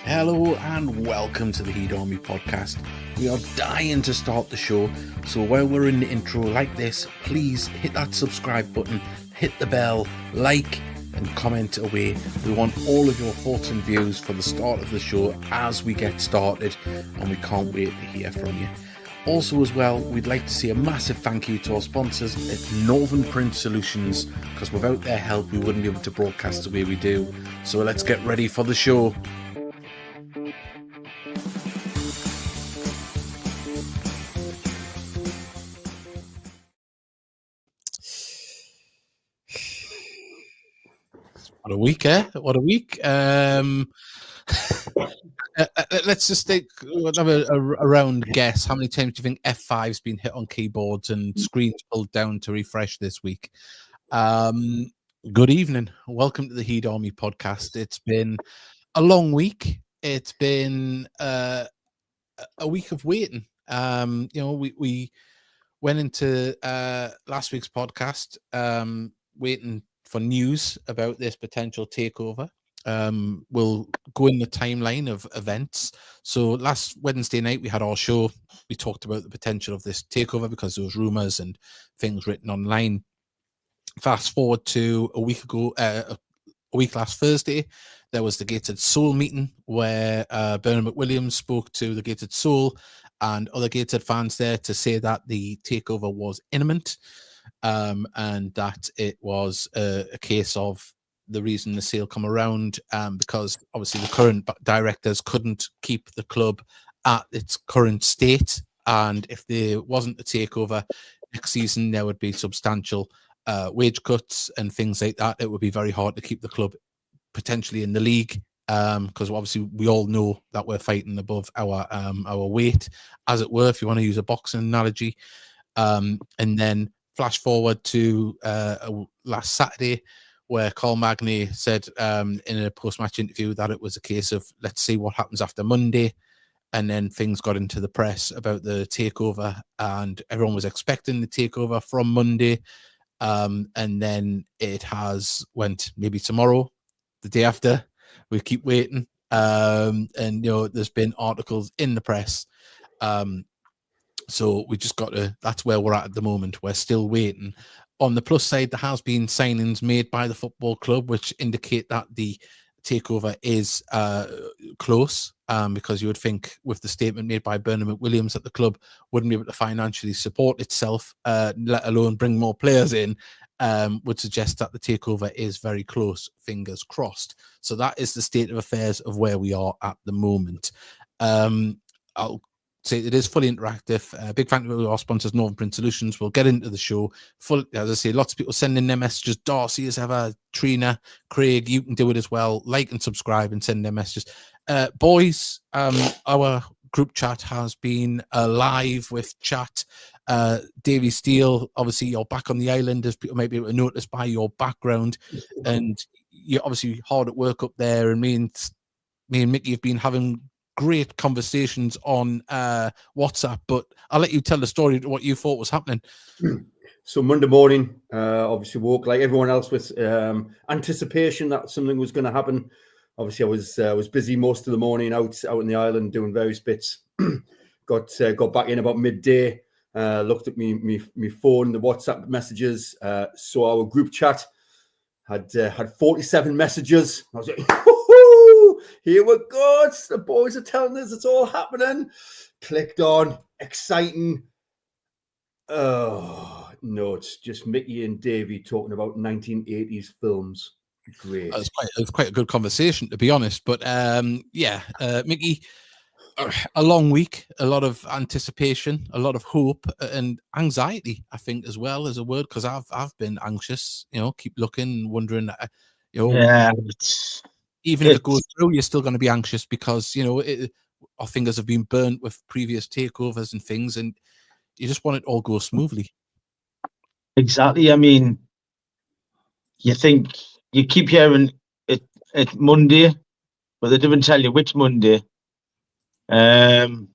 Hello and welcome to the Heed Army podcast. We are dying to start the show, so while we're in the intro like this, please hit that subscribe button, hit the bell, like and comment away. We want all of your thoughts and views for the start of the show as we get started, and we can't wait to hear from you. Also as well, we'd like to say a massive thank you to our sponsors at Northern Print Solutions, because without their help we wouldn't be able to broadcast the way we do. So let's get ready for the show. What a week, eh? What a week. Let's just have a round guess. How many times do you think F5's been hit on keyboards and screens pulled down to refresh this week? Good evening. Welcome to the Heed Army podcast. It's been a long week. It's been a week of waiting. We went into last week's podcast waiting for news about this potential takeover. We'll go in the timeline of events. So last Wednesday night we had our show. We talked about the potential of this takeover because there was rumours and things written online. Fast forward to a week ago, a week last Thursday, there was the Gated Soul meeting where Bernard McWilliams spoke to the Gated Soul and other Gated fans there to say that the takeover was imminent. And that it was a case of the reason the sale come around because obviously the current directors couldn't keep the club at its current state, and if there wasn't a takeover next season there would be substantial wage cuts and things like that. It would be very hard to keep the club potentially in the league because obviously we all know that we're fighting above our weight, as it were, if you want to use a boxing analogy. And then flash forward to last Saturday, where Carl Magny said in a post-match interview that it was a case of let's see what happens after Monday. And then things got into the press about the takeover, and everyone was expecting the takeover from Monday. And then it has went maybe tomorrow, the day after. We keep waiting. And, there's been articles in the press. So we just got to, that's where we're at the moment. We're still waiting. On the plus side, there has been signings made by the football club, which indicate that the takeover is close, because you would think with the statement made by Bernard McWilliams that the club wouldn't be able to financially support itself, let alone bring more players in, would suggest that the takeover is very close, fingers crossed. So that is the state of affairs of where we are at the moment. I'll say it is fully interactive. Big thank you to our sponsors, Northern Print Solutions. We'll get into the show. As I say, lots of people sending their messages. Darcy as ever, Trina, Craig, you can do it as well. Like and subscribe and send their messages. Boys, our group chat has been alive with chat. Davy Steele, obviously you're back on the island, as people might be able to notice by your background, and you're obviously hard at work up there. And me and Mickey have been having great conversations on WhatsApp, but I'll let you tell the story of what you thought was happening. So Monday morning, obviously woke like everyone else with anticipation that something was going to happen. Obviously, I was busy most of the morning out in the island doing various bits. got back in about midday. Looked at me phone, the WhatsApp messages. Saw our group chat had 47 messages. I was like, here we go. The boys are telling us it's all happening. Clicked on, exciting. Oh no, it's just Mickey and Davey talking about 1980s films. Great. It was quite a good conversation, to be honest. But Mickey, a long week, a lot of anticipation, a lot of hope and anxiety, I think, as well as a word, because I've been anxious. Keep looking, wondering. Even if it goes through, you're still going to be anxious because our fingers have been burnt with previous takeovers and things, and you just want it all go smoothly. Exactly. I mean, you think you keep hearing it Monday, but they didn't tell you which Monday. To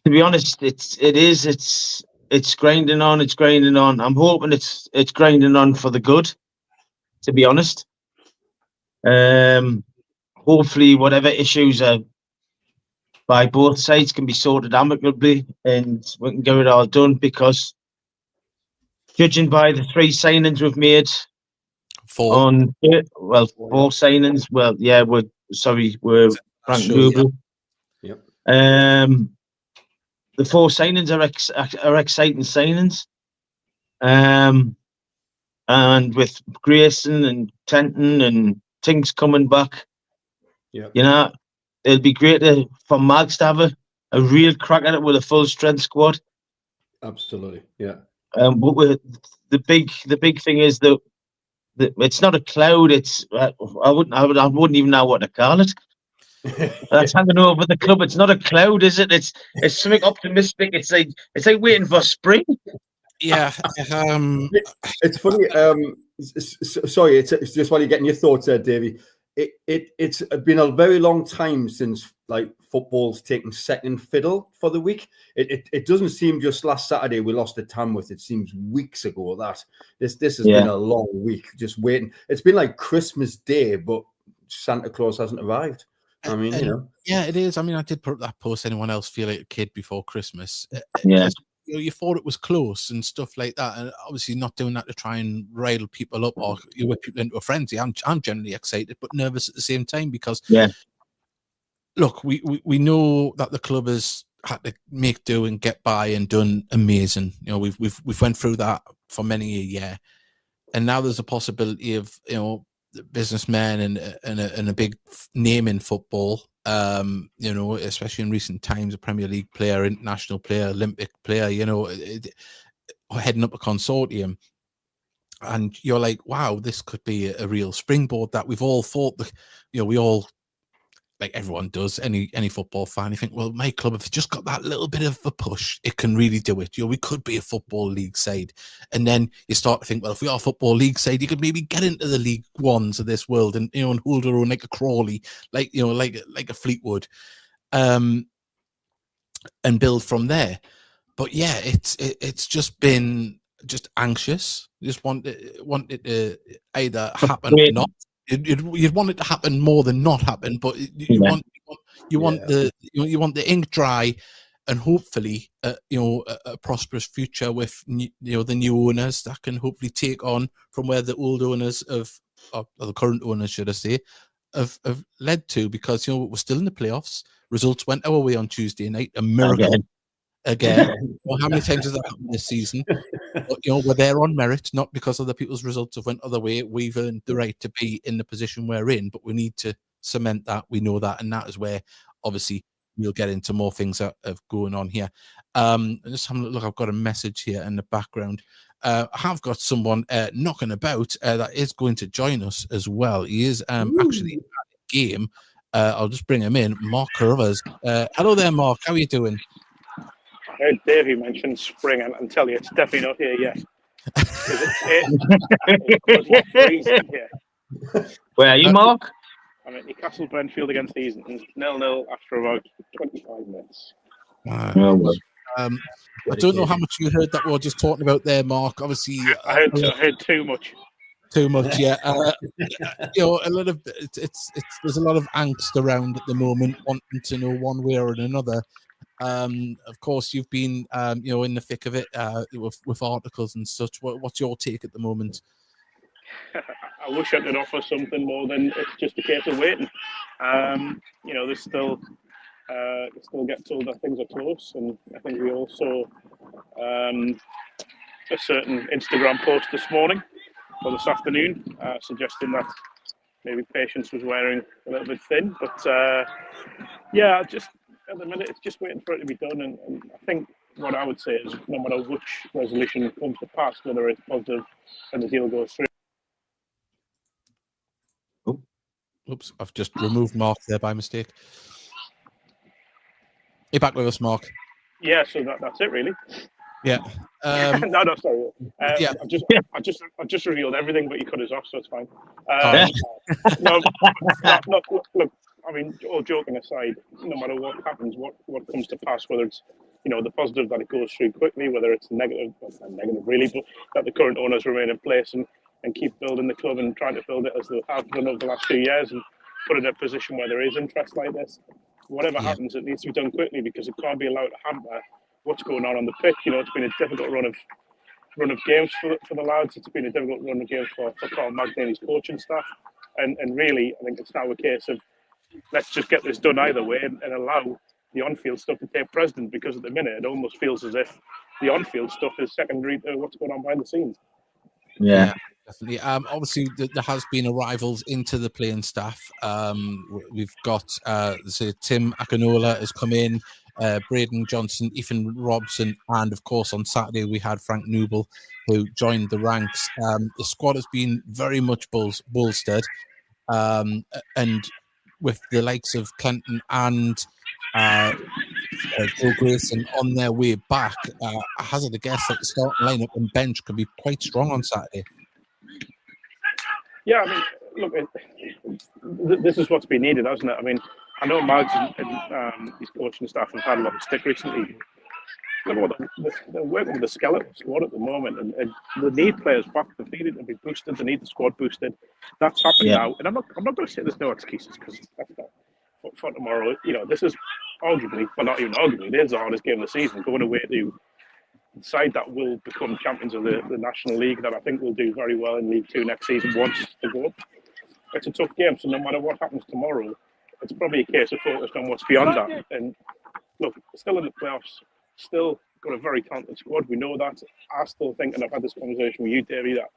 be honest, it's grinding on. It's grinding on. I'm hoping it's grinding on for the good. To be honest, hopefully whatever issues are by both sides can be sorted amicably and we can get it all done, because judging by the 3 signings we've made 4. on, well, 4 signings, well, yeah, we're Frank Sure, yeah. Noble. Yep. The 4 signings are exciting signings. And with Grayson and Tenton and things coming back, Yeah. you know, it'll be great for Mags to have a real crack at it with a full strength squad. Absolutely. Yeah. But the big thing is that it's not a cloud. It's I wouldn't even know what to call it. That's hanging over the club. It's not a cloud, is it? It's something optimistic. It's like waiting for spring. Yeah. It's funny. Sorry, it's just while you're getting your thoughts there, Davey. It's been a very long time since like football's taken second fiddle for the week. It doesn't seem just last Saturday we lost to Tamworth. It seems weeks ago that this has been a long week just waiting. It's been like Christmas Day, but Santa Claus hasn't arrived. I mean, Yeah, it is. I mean, I did put up that post. Anyone else feel like a kid before Christmas? Yeah. You thought it was close and stuff like that, and obviously not doing that to try and rile people up or you whip people into a frenzy. I'm generally excited but nervous at the same time because look, we know that the club has had to make do and get by and done amazing. You know, we've went through that for many a year, and now there's a possibility of businessmen and a big name in football. Especially in recent times, a Premier League player, international player, Olympic player, heading up a consortium. And you're like, wow, this could be a real springboard that we've all thought that, we all, like everyone does, any football fan, you think, well, my club, if it's just got that little bit of a push, it can really do it. We could be a football league side. And then you start to think, well, if we are a football league side, you could maybe get into the League Ones of this world and, and hold our own like a Crawley, like a Fleetwood, and build from there. But yeah, it's just been just anxious. You just want it to either happen or not. You'd want it to happen more than not happen, but you want the ink dry, and hopefully a prosperous future with the new owners that can hopefully take on from where the old owners or the current owners, should I say, have led to, because we're still in the playoffs. Results went our way on Tuesday night, a miracle. Again. Well, how many times has that happened this season? But, we're there on merit, not because other people's results have went other way. We've earned the right to be in the position we're in, but we need to cement that. We know that, and that is where obviously we'll get into more things that are going on here. Just having a look. I've got a message here in the background. I have got someone knocking about that is going to join us as well. He is actually at the game. I'll just bring him in. Mark Carruthers. Hello there, Mark. How are you doing? I heard Davey mention spring, and tell you, it's definitely not here yet. It's freezing here. Where are you, Mark? I'm at Newcastle Brentfield against these 0-0 after about 25 minutes. I don't know how much you heard that we were just talking about there, Mark. Obviously, I heard too much. Too much, yeah. A lot of there's a lot of angst around at the moment, wanting to know one way or another. Of course, you've been, in the thick of it with articles and such. What's your take at the moment? I wish I could offer something more than it's just a case of waiting. There's still get told that things are close, and I think we also a certain Instagram post this morning or this afternoon suggesting that maybe patience was wearing a little bit thin. But just at the minute, it's just waiting for it to be done. And I think what I would say is, no matter which resolution comes to pass, whether it's positive and the deal goes through. Oops, I've just removed Mark there by mistake. You're back with us, Mark. Yeah, so that's it, really. Yeah. No, sorry. Yeah. I just revealed everything, but you cut us off, so it's fine. Look. I mean, all joking aside, no matter what happens, what comes to pass, whether it's the positive that it goes through quickly, whether it's negative, well, not negative really, but that the current owners remain in place and keep building the club and trying to build it as they have done over the last few years, and put in a position where there is interest like this. Whatever happens, it needs to be done quickly because it can't be allowed to hamper what's going on the pitch. You know, it's been a difficult run of games for the lads. It's been a difficult run of games for Carl Magny and his coaching staff. And really, I think it's now a case of let's just get this done either way and allow the on-field stuff to take precedent, because at the minute it almost feels as if the on-field stuff is secondary to what's going on behind the scenes. Yeah. Definitely. Obviously, there has been arrivals into the playing staff. We've got Tim Akinola has come in, Brayden Johnson, Ethan Robson, and of course on Saturday we had Frank Newell who joined the ranks. The squad has been very much bolstered, and with the likes of Clinton and Joe Grayson on their way back, I hazard a guess that the starting lineup and bench could be quite strong on Saturday. Yeah, I mean, look, this is what's been needed, hasn't it? I mean, I know Mags and his coaching staff have had a lot of stick recently. Look, they're working with the skeleton squad at the moment, and they need players back. They needed to be boosted. They need the squad boosted. That's happening now, and I'm not going to say there's no excuses, because that's not for tomorrow. You know, this is arguably, well, not even arguably, it is the hardest game of the season. Going away to side that will become champions of the National League, that I think will do very well in League Two next season once they go up. It's a tough game, so no matter what happens tomorrow, it's probably a case of focused on what's beyond that. And look, still in the playoffs, still got a very talented squad. We know that. I still think, and I've had this conversation with you, Davey, that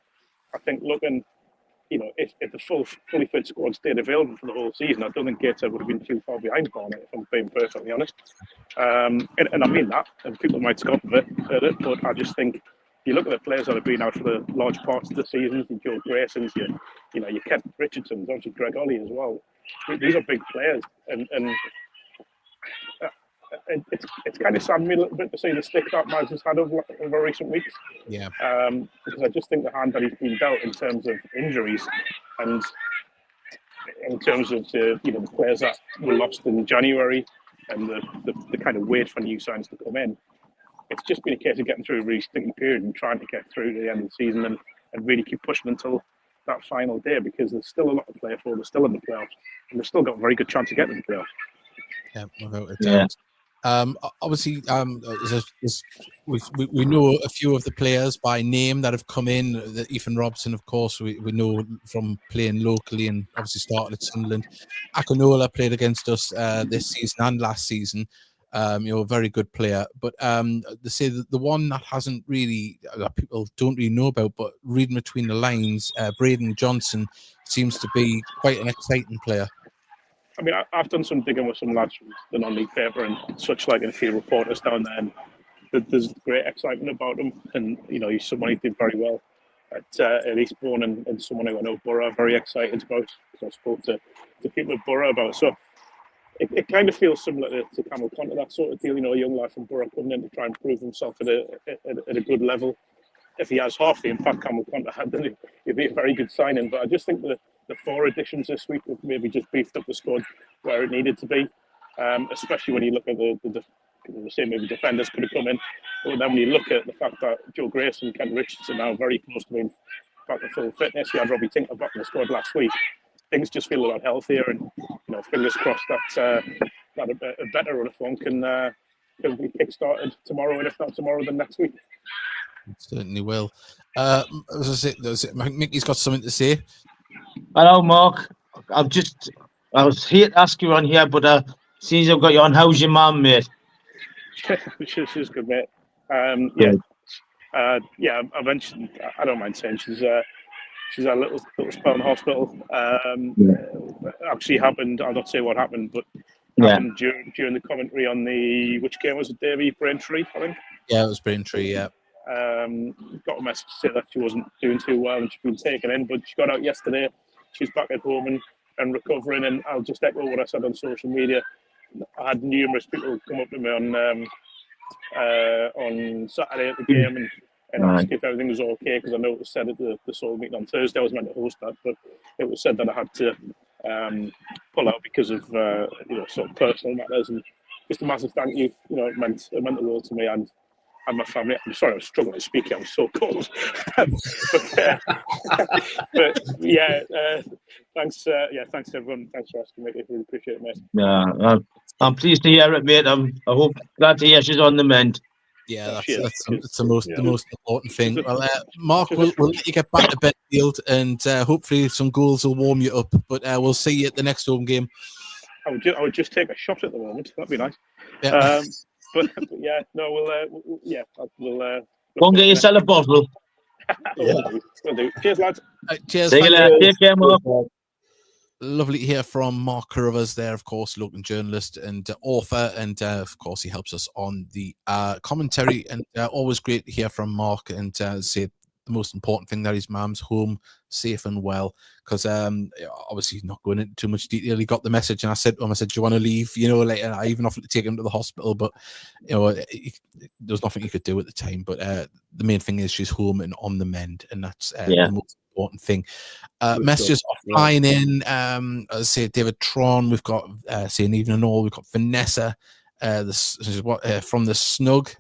I think looking, you know, if the fully fit squad stayed available for the whole season, I don't think Gateshead would have been too far behind Barnet, if I'm being perfectly honest. And I mean that, and people might scoff at it, but I just think you look at the players that have been out for the large parts of the season, your Joe Graysons, your Kent Richardsons, obviously Greg Ollie as well. These are big players, and it's kind of saddened me a little bit to see the stick that Mags has had over recent weeks. Yeah. Because I just think the hand that he's been dealt in terms of injuries and in terms of the players that were lost in January and the kind of wait for new signs to come in, it's just been a case of getting through a really stinking period and trying to get through to the end of the season and really keep pushing until that final day, because there's still a lot to play for. They're still in the playoffs, and they've still got a very good chance of getting to the playoffs. Yeah, without a doubt. Obviously, we know a few of the players by name that have come in. Ethan Robson, of course, we know from playing locally and obviously started at Sunderland. Akinola played against us this season and last season. A very good player. But they say that the one that hasn't really, that people don't really know about, but reading between the lines, Brayden Johnson seems to be quite an exciting player. I mean, I've done some digging with some lads from the non-league paper and such, like, and a few reporters down there, and there's great excitement about him. And, he's someone who did very well at Eastbourne, and someone who I know Borough are very excited about, because I spoke to people at Borough about. So it kind of feels similar to Camel Conte, that sort of deal. A young lad from Borough coming in to try and prove himself at a good level. If he has half the impact Camel Conte had, then it'd be a very good signing. But I just think that the 4 additions this week have maybe just beefed up the squad where it needed to be, especially when you look at maybe defenders could have come in. But then when you look at the fact that Joe Grayson and Kent Richardson are now very close to being back to full fitness, you had Robbie Tinker back in the squad last week. Things just feel a lot healthier, and fingers crossed that a better run of form can be kick-started tomorrow, and if not tomorrow, then next week. It certainly will. Mickey's got something to say. Hello, Mark. I was here to ask you on here, but since I've got you on, how's your mum, mate? She's good, mate. I mentioned, I don't mind saying she's had a little spell in the hospital. Actually happened, I'll not say what happened, but happened during the commentary on which game was it, Davey? Braintree, I think? Yeah, it was Braintree, yeah. Got a message to say that she wasn't doing too well and she'd been taken in, but she got out yesterday. She's back at home and recovering, and I'll just echo what I said on social media. I had numerous people come up to me on Saturday at the game and ask if everything was okay, because I know it was said at the Soul meeting on Thursday. I was meant to host that, but it was said that I had to pull out because of sort of personal matters. And just a massive thank you. It meant the world to me and my family. I'm sorry, I was struggling to speak. I was so cold. Thanks. Thanks everyone. Thanks for asking, mate. I really appreciate it, mate. Yeah, I'm pleased to hear it, mate. I hope glad to hear she's on the mend. Yeah, that's Cheers. the most important thing. Well, Mark, we'll let you get back to Bedfield, and hopefully some goals will warm you up. But we'll see you at the next home game. I would just take a shot at the moment. That'd be nice. Yeah. But yeah, no, we'll Go and get yourself a bottle. We'll do. Cheers, lads. Cheers. See you later. Take care, Mark. Lovely to hear from Mark Carruthers there, of course, local journalist and author, and of course he helps us on the commentary, and always great to hear from Mark, and say the most important thing, that his mum's home safe and well, because obviously not going into too much detail, he got the message, and I said to him, do you want to leave, and I even offered to take him to the hospital, but there was nothing he could do at the time. But the main thing is she's home and on the mend, and that's the most important thing. Messages are flying in. As I say, David Tron, we've got saying evening all, we've got Vanessa from the snug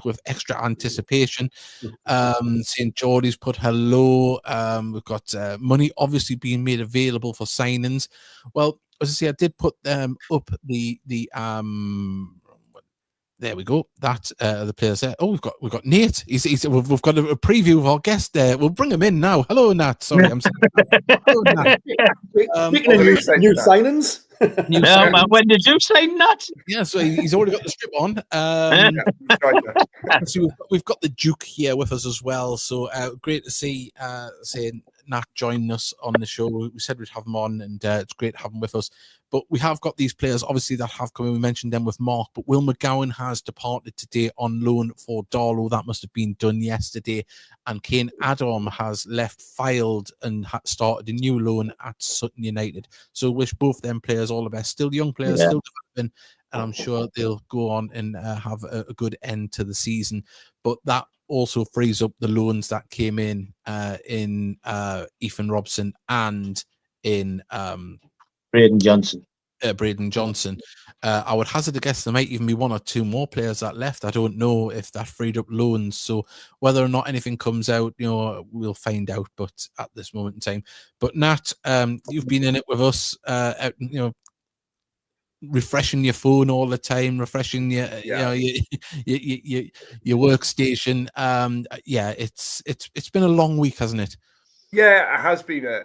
with extra anticipation, St. Geordie's put hello. We've got money obviously being made available for signings. Well, as I say, I did put up the there we go. That the players there. Oh, we've got Nate. We've got a preview of our guest there. We'll bring him in now. Hello, Nat. Sorry, I'm sorry. Hello, Nat. Speaking of new signings. When did you sign that? Yeah, so he's already got the strip on. So we've got the Duke here with us as well. So great to see Nat joining us on the show. We said we'd have him on, and it's great to have him with us. But we have got these players, obviously, that have come in. We mentioned them with Mark, but Will McGowan has departed today on loan for Darlow. That must have been done yesterday. And Kane Adam has left Fylde and started a new loan at Sutton United. So wish both them players all the best. Still young players, still developing, and I'm sure they'll go on and have a good end to the season. But that also frees up the loans that came in Ethan Robson and in Brayden Johnson. Brayden Johnson. I would hazard a guess there might even be one or two more players that left. I don't know if that freed up loans. So whether or not anything comes out, we'll find out. But at this moment in time, but Nat, you've been in it with us. Refreshing your phone all the time, refreshing your workstation. It's been a long week, hasn't it? Yeah, it has been a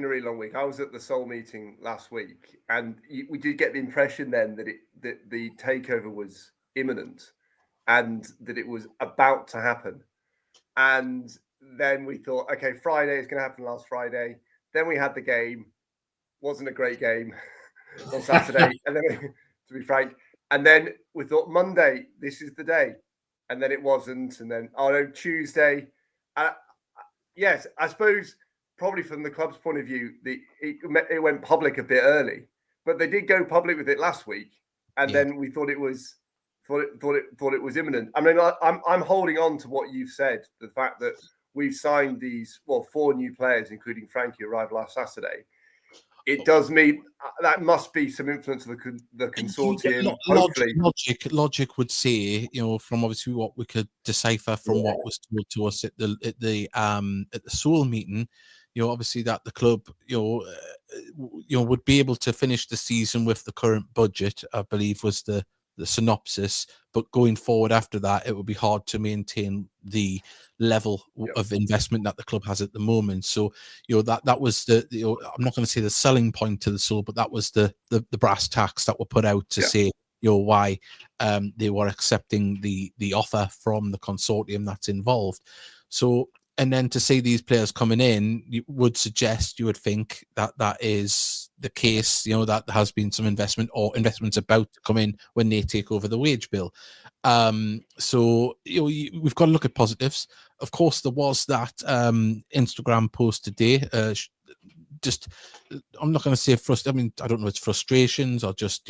really long week. I was at the Seoul meeting last week, and we did get the impression then that the takeover was imminent, and that it was about to happen. And then we thought, okay, Friday is going to happen last Friday. Then we had the game, wasn't a great game on Saturday, and then to be frank, and then we thought Monday, this is the day, and then it wasn't, and then Tuesday. Yes, I suppose probably from the club's point of view, it went public a bit early, but they did go public with it last week, and then we thought it was imminent. I mean, I'm holding on to what you've said, the fact that we've signed these 4 new players, including Frankie, arrived last Saturday. It does mean that must be some influence of the consortium. Logic would say, from obviously what we could decipher from what was told to us at the Seoul meeting, obviously that the club, would be able to finish the season with the current budget, I believe was the synopsis, but going forward after that, it would be hard to maintain the level of investment that the club has at the moment. So, that was I'm not going to say the selling point to the Seoul, but that was the brass tacks that were put out to say, why they were accepting the offer from the consortium that's involved. So, and then to see these players coming in, you would think that is the case, that there has been some investment or investments about to come in when they take over the wage bill. So, we've got to look at positives. Of course, there was that Instagram post today. I'm not going to say frustrated. I mean, I don't know if it's frustrations or just,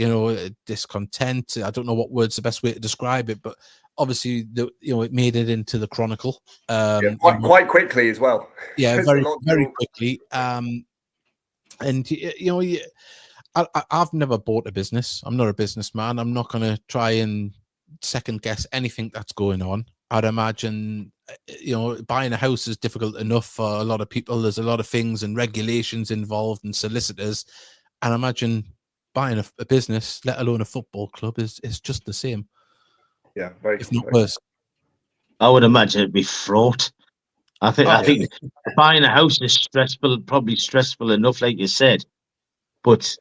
discontent. I don't know what word's the best way to describe it, but obviously, it made it into the Chronicle. Quite quickly as well. Yeah, very quickly. And I've never bought a business. I'm not a businessman. I'm not going to try and second guess anything that's going on. I'd imagine buying a house is difficult enough for a lot of people. There's a lot of things and regulations involved and solicitors. And imagine buying a business, let alone a football club, is just the same. Yeah, very, if not very worse. I would imagine it'd be fraught. I think buying a house is stressful, probably stressful enough, like you said. But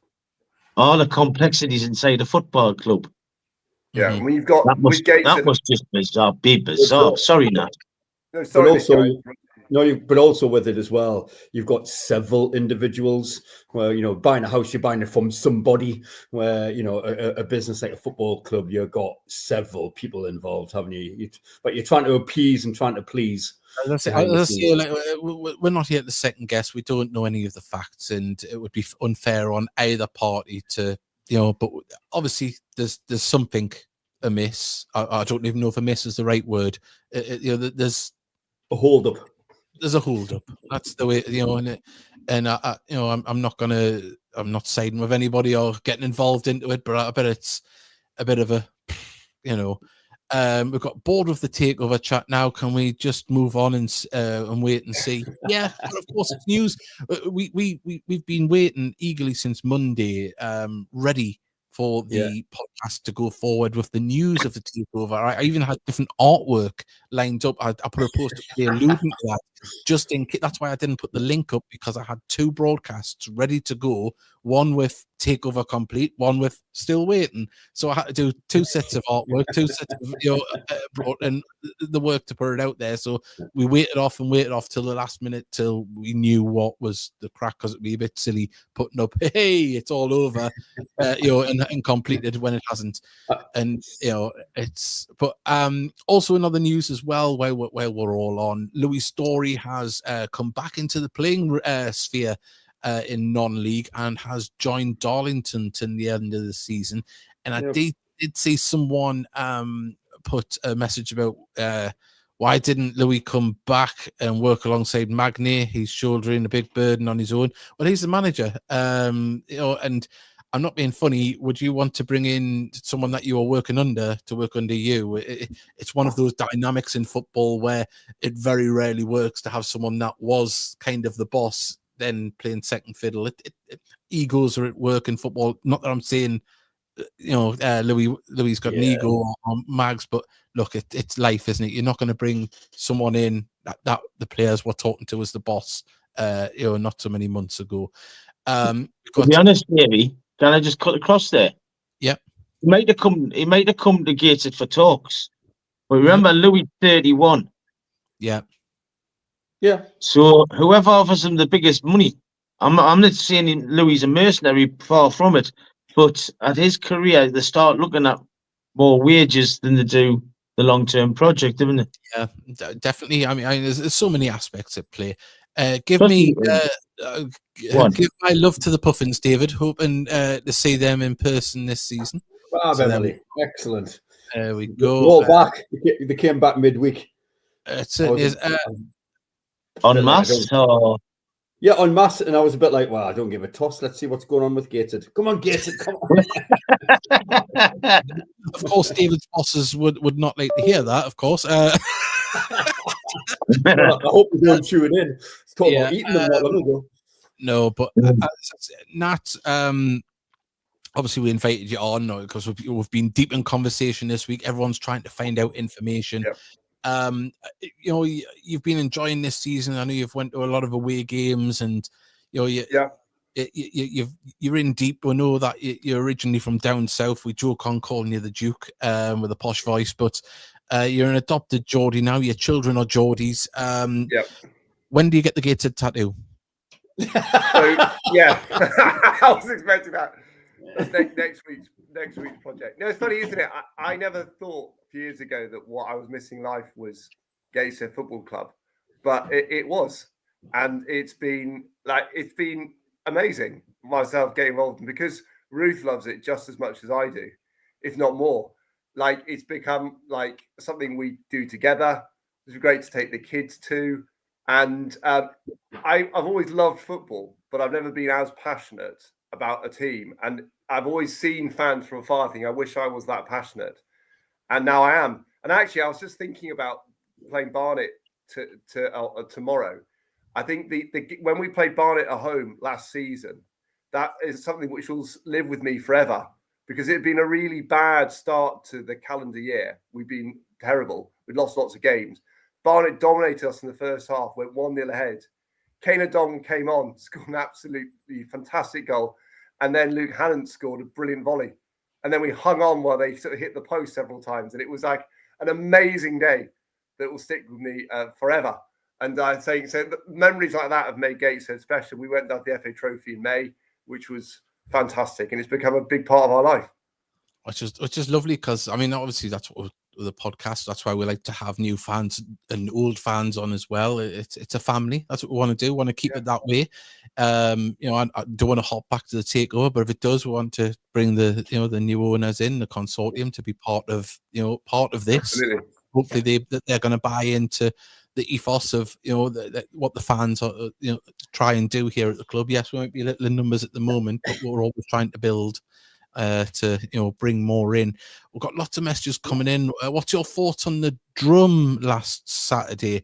all the complexities inside a football club. Yeah, Mhm. when you've got That must, with Gateshead, that was just bizarre. Be bizarre. Sorry, Nat. no, sorry, but also with it as well, you've got several individuals where, buying a house, you're buying it from somebody, where, a business like a football club, you've got several people involved, haven't you? But you're trying to appease and trying to please. We're not here to second guess. We don't know any of the facts, and it would be unfair on either party to, but obviously there's something amiss. I don't even know if amiss is the right word. There's a hold up. There's a hold up. That's the way, and I'm not siding with anybody or getting involved into it, but I bet it's a bit of a, we've got bored with the takeover chat now. Can we just move on and wait and see? Yeah, but of course it's news. We've been waiting eagerly since Monday, ready for the podcast to go forward with the news of the takeover. I even had different artwork lined up. I put a post up there alluding to that, just in case. That's why I didn't put the link up, because I had 2 broadcasts ready to go, one with takeover complete, one with still waiting. So I had to do 2 sets of artwork, 2 sets of and the work to put it out there. So we waited off till the last minute, till we knew what was the crack, because it'd be a bit silly putting up, hey, it's all over, and completed when it hasn't. And it's, but also in other news as well, while we're all on, Louis Story has come back into the playing sphere in non-league and has joined Darlington to the end of the season. And I did see someone put a message about why didn't Louis come back and work alongside Magny? He's shouldering a big burden on his own. Well, he's the manager, and I'm not being funny. Would you want to bring in someone that you are working under to work under you? It's one of those dynamics in football where it very rarely works to have someone that was kind of the boss then playing second fiddle. Egos are at work in football. Not that I'm saying, Louis got an ego on Mags, but look, it's life, isn't it? You're not going to bring someone in that the players were talking to as the boss, not so many months ago. To be honest, maybe, can I just cut across there? Yeah. He might have come to Gateshead for talks. But remember, Louis 31. Yeah. Yeah. So whoever offers him the biggest money, I'm not saying Louis a mercenary, far from it. But at his career, they start looking at more wages than they do the long-term project, isn't it? Yeah, definitely. I mean, there's so many aspects at play. Give my love to the Puffins, David. Hoping to see them in person this season. Beverly, excellent. There we go. We're all back. They came back midweek. It certainly is. En masse, or... Yeah, en masse, and I was a bit like, well, I don't give a toss. Let's see what's going on with Gateshead. Come on, Gateshead, come on. Of course, David's bosses would not like to hear that, of course. Well, I hope we don't tune in. It's talking about eating them not long ago. No, but Nat, obviously we invited you on because we've been deep in conversation this week. Everyone's trying to find out information. Yep. You've been enjoying this season. I know you've went to a lot of away games, and you're in deep. We know that you're originally from down south. We joke on calling you the Duke with a posh voice, but you're an adopted Geordie now. Your children are Geordies. When do you get the Gateshead tattoo? I was expecting that. That's next week's project. No, it's funny, isn't it? I never thought a few years ago that what I was missing in life was Gateshead Football Club, but it was, and it's been amazing myself getting involved, and because Ruth loves it just as much as I do, if not more. Like, it's become like something we do together. It's great to take the kids to, and I've always loved football, but I've never been as passionate about a team, and I've always seen fans from afar. I wish I was that passionate, and now I am. And actually, I was just thinking about Barnet tomorrow. I think when we played Barnet at home last season, that is something which will live with me forever, because it had been a really bad start to the calendar year. We've been terrible. We'd lost lots of games. Barnet dominated us in the first half, went 1-0 ahead. Kane Dong came on, scored an absolutely fantastic goal. And then Luke Hannon scored a brilliant volley. And then we hung on while they sort of hit the post several times. And it was like an amazing day that will stick with me forever. And I'm saying, so the memories like that have made Gateshead special. We went down to the FA Trophy in May, which was fantastic. And it's become a big part of our life. Which is lovely, because, I mean, obviously that's what the podcast, that's why we like to have new fans and old fans on as well. It's a family. That's what we want to do. We want to keep it that way. You know, I don't want to hop back to the takeover, but if it does, we want to bring the new owners in, the consortium, to be part of this. Absolutely. Hopefully they're going to buy into the ethos of what the fans are try and do here at the club. Yes, we might be little in numbers at the moment, but we're always trying to build to bring more in. We've got lots of messages coming in. What's your thoughts on the drum last Saturday?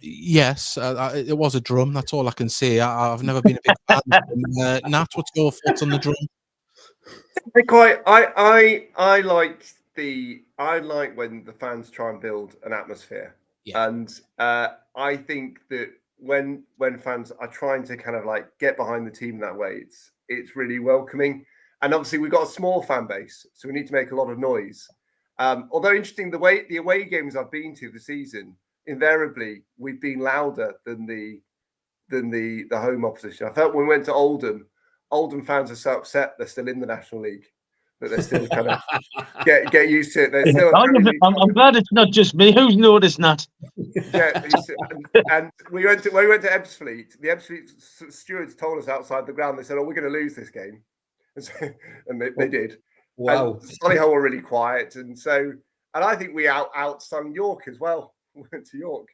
Yes, it was a drum. That's all I can say. I've never been a big fan. Nat, what's your thoughts on the drum? I like when the fans try and build an atmosphere, and I think that when fans are trying to kind of like get behind the team that way, it's really welcoming. And obviously we've got a small fan base, so we need to make a lot of noise. Although interesting, the away games I've been to this season, invariably we've been louder than the home opposition. I felt when we went to Oldham fans are so upset they're still in the National League that they're still kind of get used to it. They're still I'm glad it's not just me. Who's noticed that? Yeah, and we went to Ebbsfleet. The Ebbsfleet stewards told us outside the ground. They said, "Oh, we're going to lose this game," and they did. Wow. And Solihull were really quiet, and I think we outsung York as well. We went to York,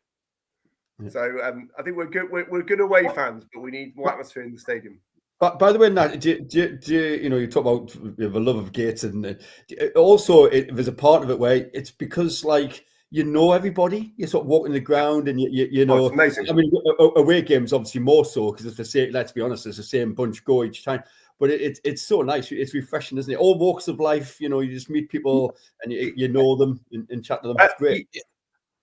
so I think we're good. We're good away fans, but we need more atmosphere in the stadium. But by the way, Nat, do you talk about the love of Gates, and also there's a part of it where it's because like everybody. You're sort of walking the ground, and you know. Oh, it's amazing. I mean, away games obviously more so because it's the same. Let's be honest, it's the same bunch go each time. But it's so nice. It's refreshing, isn't it? All walks of life. You just meet people and you know them and chat to them. It's great.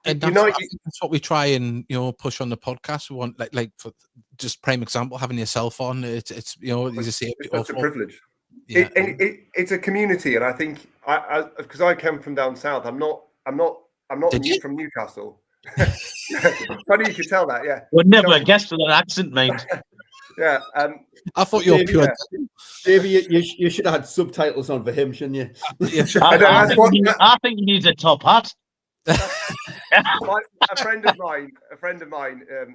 And that's what we try and push on the podcast. We want like for just prime example, having yourself on. It's it's a privilege. Yeah. It's a community, and I think because I came from down south. I'm not from Newcastle. Funny you could tell that. Yeah. Would never guess with that accent, mate. Yeah. I thought you were pure. Davey, you should have had subtitles on for him, shouldn't you? I think he needs a top hat. A friend of mine,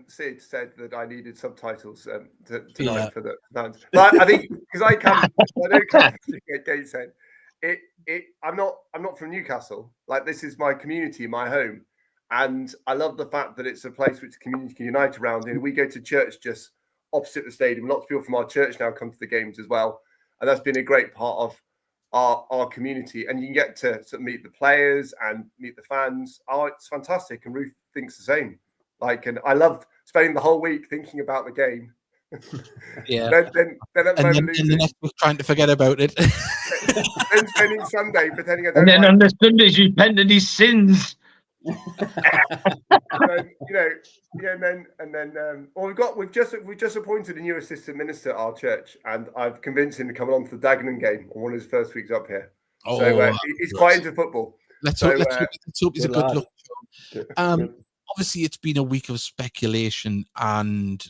Sid, said that I needed subtitles tonight for the. But I think because I know Gateshead. I'm not from Newcastle. Like, this is my community, my home, and I love the fact that it's a place which the community can unite around. And we go to church just opposite the stadium. Lots of people from our church now come to the games as well, and that's been a great part of our community. And you can get to sort of meet the players and meet the fans. Oh, it's fantastic. And Ruth thinks the same. And I love spending the whole week thinking about the game. Yeah. then the next week trying to forget about it. Then spending Sunday pretending I don't. And then on the Sundays you repented his sins. We've just appointed a new assistant minister at our church, and I've convinced him to come along to the Dagenham game on one of his first weeks up here. He's quite into football. Let's hope he's a good look. Obviously, it's been a week of speculation and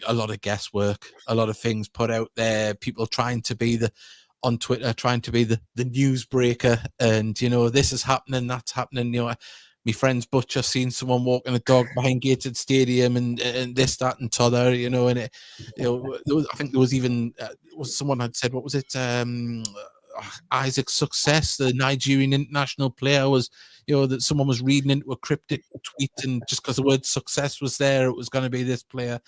a lot of guesswork, a lot of things put out there. People trying to be on Twitter, trying to be the newsbreaker, and this is happening, that's happening. My friend's butcher seen someone walking a dog behind Gateshead Stadium, and this, that, and t'other. And I think there was even someone had said, what was it? Isaac's Success, the Nigerian international player, was that someone was reading into a cryptic tweet, and just because the word success was there, it was going to be this player.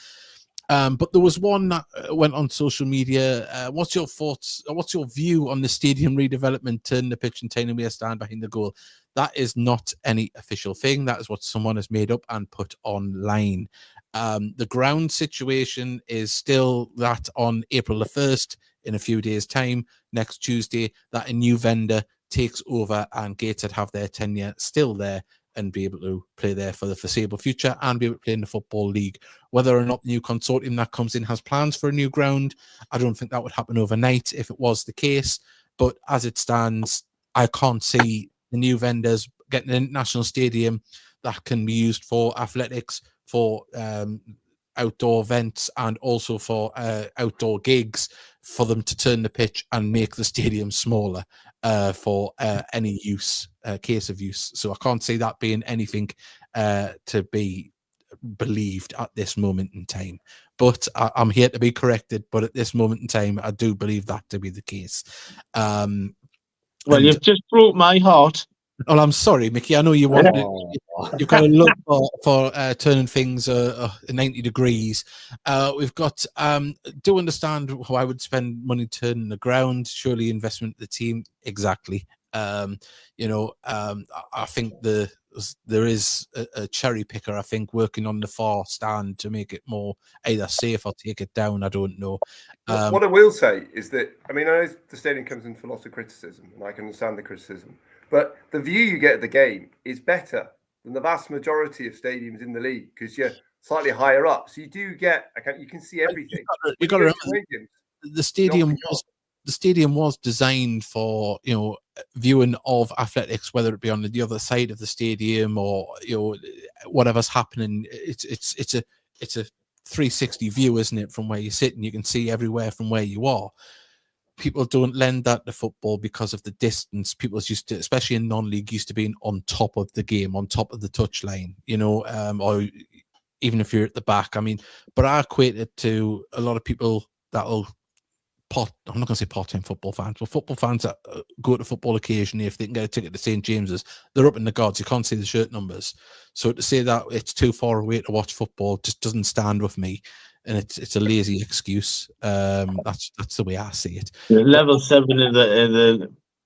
But there was one that went on social media. What's your thoughts? What's your view on the stadium redevelopment, turning the pitch and turning away a stand behind the goal? That is not any official thing. That is what someone has made up and put online. The ground situation is still that on April the 1st, in a few days' time, next Tuesday, that a new vendor takes over and Gateshead have their tenure still there and be able to play there for the foreseeable future and be able to play in the Football League. Whether or not the new consortium that comes in has plans for a new ground, I don't think that would happen overnight if it was the case. But as it stands, I can't see the new vendors getting an international stadium that can be used for athletics, for outdoor events, and also for outdoor gigs, for them to turn the pitch and make the stadium smaller for any use, case of use. So I can't see that being anything to be believed at this moment in time. But I'm here to be corrected. But at this moment in time, I do believe that to be the case. Well, you've just broke my heart. Oh, I'm sorry, Mickey. I know you want you've got a look for turning things 90 degrees. We've got do understand how I would spend money turning the ground. Surely investment in the team, exactly. I think there is a cherry picker, I think, working on the far stand to make it more either safe or take it down. I don't know. What I will say is that, I mean, I know the stadium comes in for lots of criticism, and I can understand the criticism, but the view you get at the game is better than the vast majority of stadiums in the league because you're slightly higher up. So you do get, you can see everything. You got to remember, the stadium was designed for, viewing of athletics, whether it be on the other side of the stadium or whatever's happening. It's a 360 view, isn't it, from where you sit, and you can see everywhere from where you are. People don't lend that to football because of the distance. People used to, especially in non-league, used to being on top of the game, on top of the touchline, or even if you're at the back. I mean, but I equate it to a lot of people that'll I'm not going to say part-time football fans, but football fans that go to football occasionally, if they can get a ticket to St. James's, they're up in the gods. You can't see the shirt numbers. So to say that it's too far away to watch football just doesn't stand with me. And it's a lazy excuse. That's the way I see it. Level 7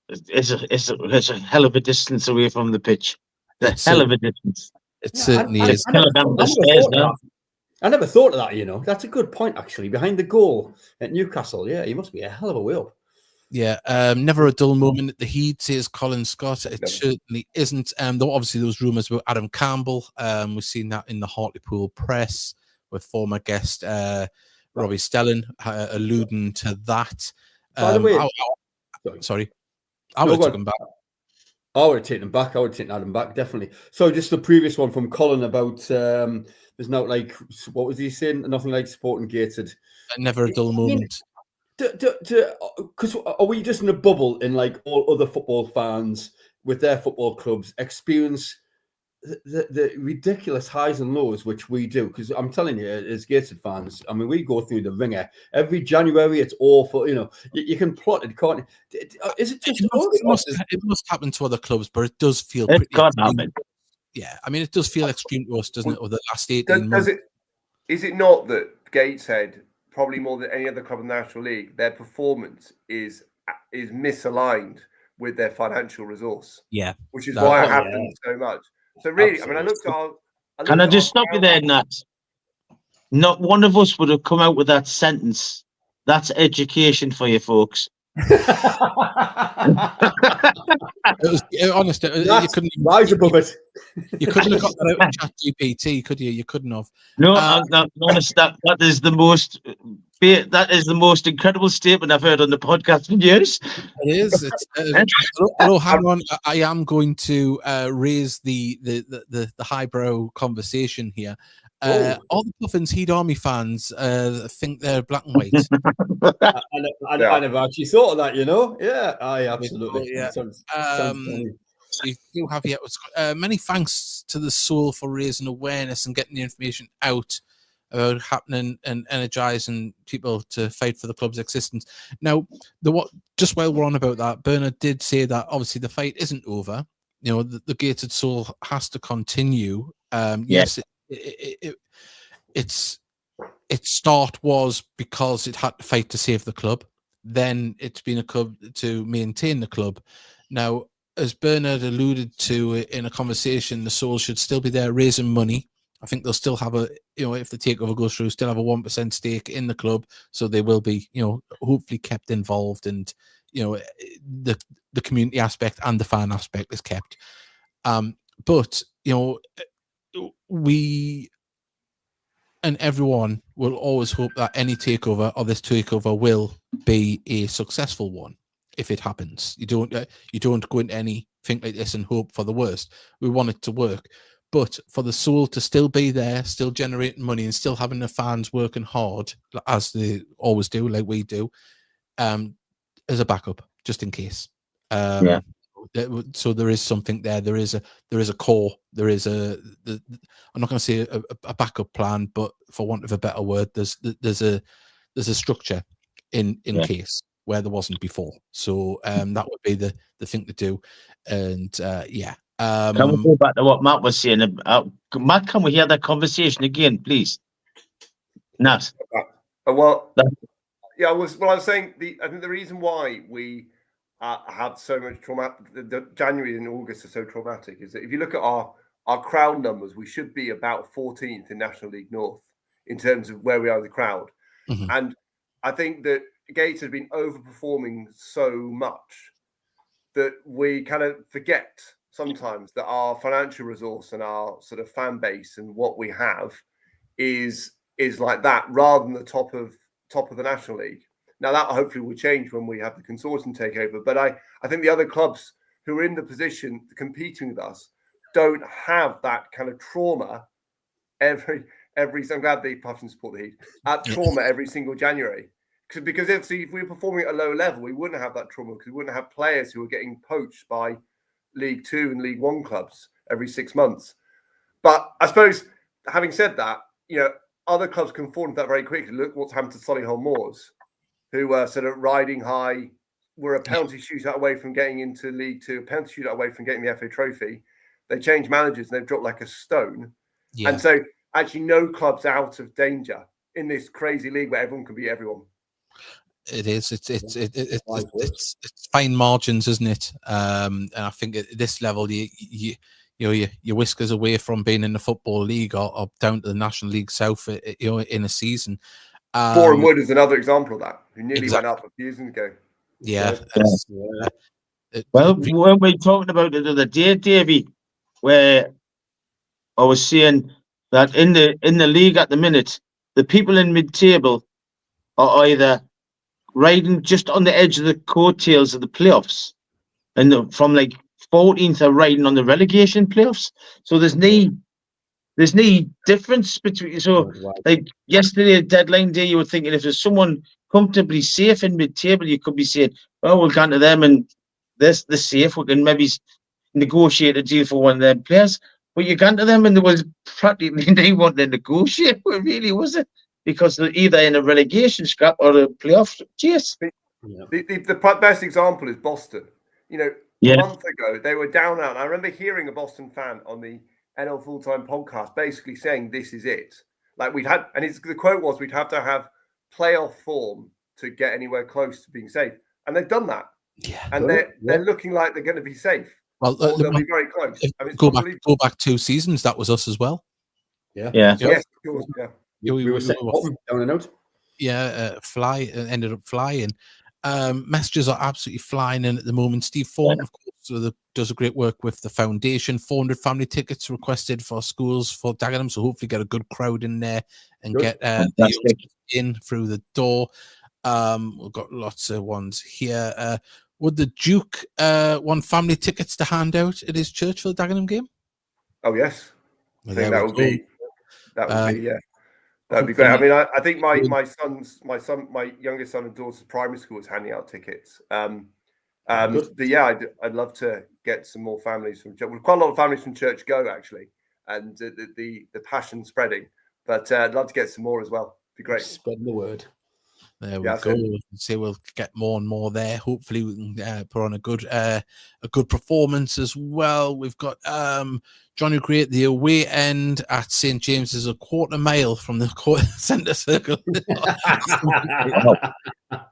it's a hell of a distance away from the pitch. It's a hell of a distance. It certainly is. I never thought of that, That's a good point, actually. Behind the goal at Newcastle, yeah, he must be a hell of a way up. Yeah, never a dull moment at the Heat, says Colin Scott. It certainly isn't. Though obviously those rumours about Adam Campbell, we've seen that in the Hartlepool press with former guest Robbie Stelling alluding to that. By the way, I would have taken him back. I would have taken him back. I would have taken Adam back, definitely. So just the previous one from Colin about there's no, what was he saying? Nothing like supporting Gateshead. Never a dull moment. Because are we just in a bubble in all other football fans with their football clubs experience the ridiculous highs and lows which we do? Because I'm telling you, as Gateshead fans, I mean, we go through the ringer every January. It's awful. You can plot it, can't you? Is it just it must happen to other clubs, but it does feel it can't happen. Yeah, I mean, it does feel extreme to us, doesn't it? Over the last 18 months. Is it not that Gateshead, probably more than any other club in the National League, their performance is misaligned with their financial resource? Yeah, which is why it happens so much. So really, absolutely. I mean, I looked at. Can I just stop you there, Nat? Not one of us would have come out with that sentence. That's education for you folks. It was honest. You couldn't rise above it. You couldn't have got that out of ChatGPT, could you? You couldn't have. No, honest. That is the most. That is the most incredible statement I've heard on the podcast in years. It is. Hello, hang on. I am going to raise the highbrow conversation here. All the Puffins Heat Army fans think they're black and white. I never actually thought of that, Yeah, I absolutely. Yeah. Sounds funny. We do have many thanks to the Soul for raising awareness and getting the information out about happening and energizing people to fight for the club's existence. Now, just while we're on about that, Bernard did say that obviously the fight isn't over. The Gated Soul has to continue. Yes, it's its start was because it had to fight to save the club. Then it's been a club to maintain the club. Now, as Bernard alluded to in a conversation, the Soul should still be there raising money. I think they'll still have if the takeover goes through, still have a 1% stake in the club. So they will be, hopefully kept involved, and, the community aspect and the fan aspect is kept. But, we and everyone will always hope that any takeover or this takeover will be a successful one. If it happens, you don't go into anything like this and hope for the worst. We want it to work, but for the Soul to still be there, still generating money, and still having the fans working hard as they always do, like we do, as a backup, just in case. So there is something there. There is a core. There is I'm not going to say a backup plan, but for want of a better word, there's a structure in case where there wasn't before. So that would be the thing to do. And can we go back to what Matt was saying? Matt, can we hear that conversation again, please? Nat. I was saying I think the reason why we had so much trauma, the January and August are so traumatic, is that if you look at our crowd numbers, we should be about 14th in National League North in terms of where we are in the crowd. Mm-hmm. And I think that Gates has been overperforming so much that we kind of forget sometimes that our financial resource and our sort of fan base and what we have is like that, rather than the top of the National League. Now that hopefully will change when we have the consortium takeover. But I think the other clubs who are in the position competing with us don't have that kind of trauma every. I'm glad they puff and support the Heat at trauma every single January. Because if we were performing at a low level, we wouldn't have that trauma, because we wouldn't have players who are getting poached by League Two and League One clubs every 6 months. But I suppose, having said that, other clubs can fall into that very quickly. Look what's happened to Solihull Moors, who were sort of riding high, were a penalty shootout away from getting into League Two, a penalty shootout away from getting the FA Trophy. They changed managers and they've dropped like a stone. Yeah. And so actually no club's out of danger in this crazy league where everyone can beat everyone. It is. It's fine margins, isn't it? And I think at this level, you whiskers away from being in the Football League or down to the National League South, in a season. Boreham Wood is another example of that, who nearly went up a few years ago. Yeah. Well, weren't we talking about it the other day, Davey, where I was saying that in the league at the minute, the people in mid-table are either riding just on the edge of the coattails of the playoffs, and from like 14th are riding on the relegation playoffs. So there's no difference between. So like yesterday, deadline day, you were thinking if there's someone comfortably safe in mid-table, you could be saying, "Oh, we'll go to them, and they're safe. We can maybe negotiate a deal for one of them players." But you got to them, and there was practically they wanted to negotiate. Well, really, was it? Because they're either in a relegation scrap or a playoff chase. The best example is Boston. A month ago, they were down out. I remember hearing a Boston fan on the NL Full-Time podcast basically saying, "This is it." Like the quote was, "We'd have to have playoff form to get anywhere close to being safe." And they've done that. Yeah. And they're looking like they're going to be safe. Well, they'll be very close. Go back 2 seasons. That was us as well. Yeah. Yes, of course. Yeah. We were down a note. Yeah, ended up flying. Messages are absolutely flying in at the moment. Steve Thornton, of course, does a great work with the foundation. 400 family tickets requested for schools for Dagenham, so hopefully get a good crowd in there and get in through the door. We've got lots of ones here. Would the Duke want family tickets to hand out at his church for the Dagenham game? Oh yes, I think that would be yeah. That'd be great. I mean, I think my youngest son and daughter's primary school is handing out tickets. But yeah, I'd love to get some more families from church. Well, quite a lot of families from church go actually, and the passion spreading. But I'd love to get some more as well. It'd be great. Spreading the word. There we That's go. it. See, we'll get more and more there. Hopefully, we can put on a good performance as well. We've got John who created the away end at St James's, a quarter mile from the centre circle.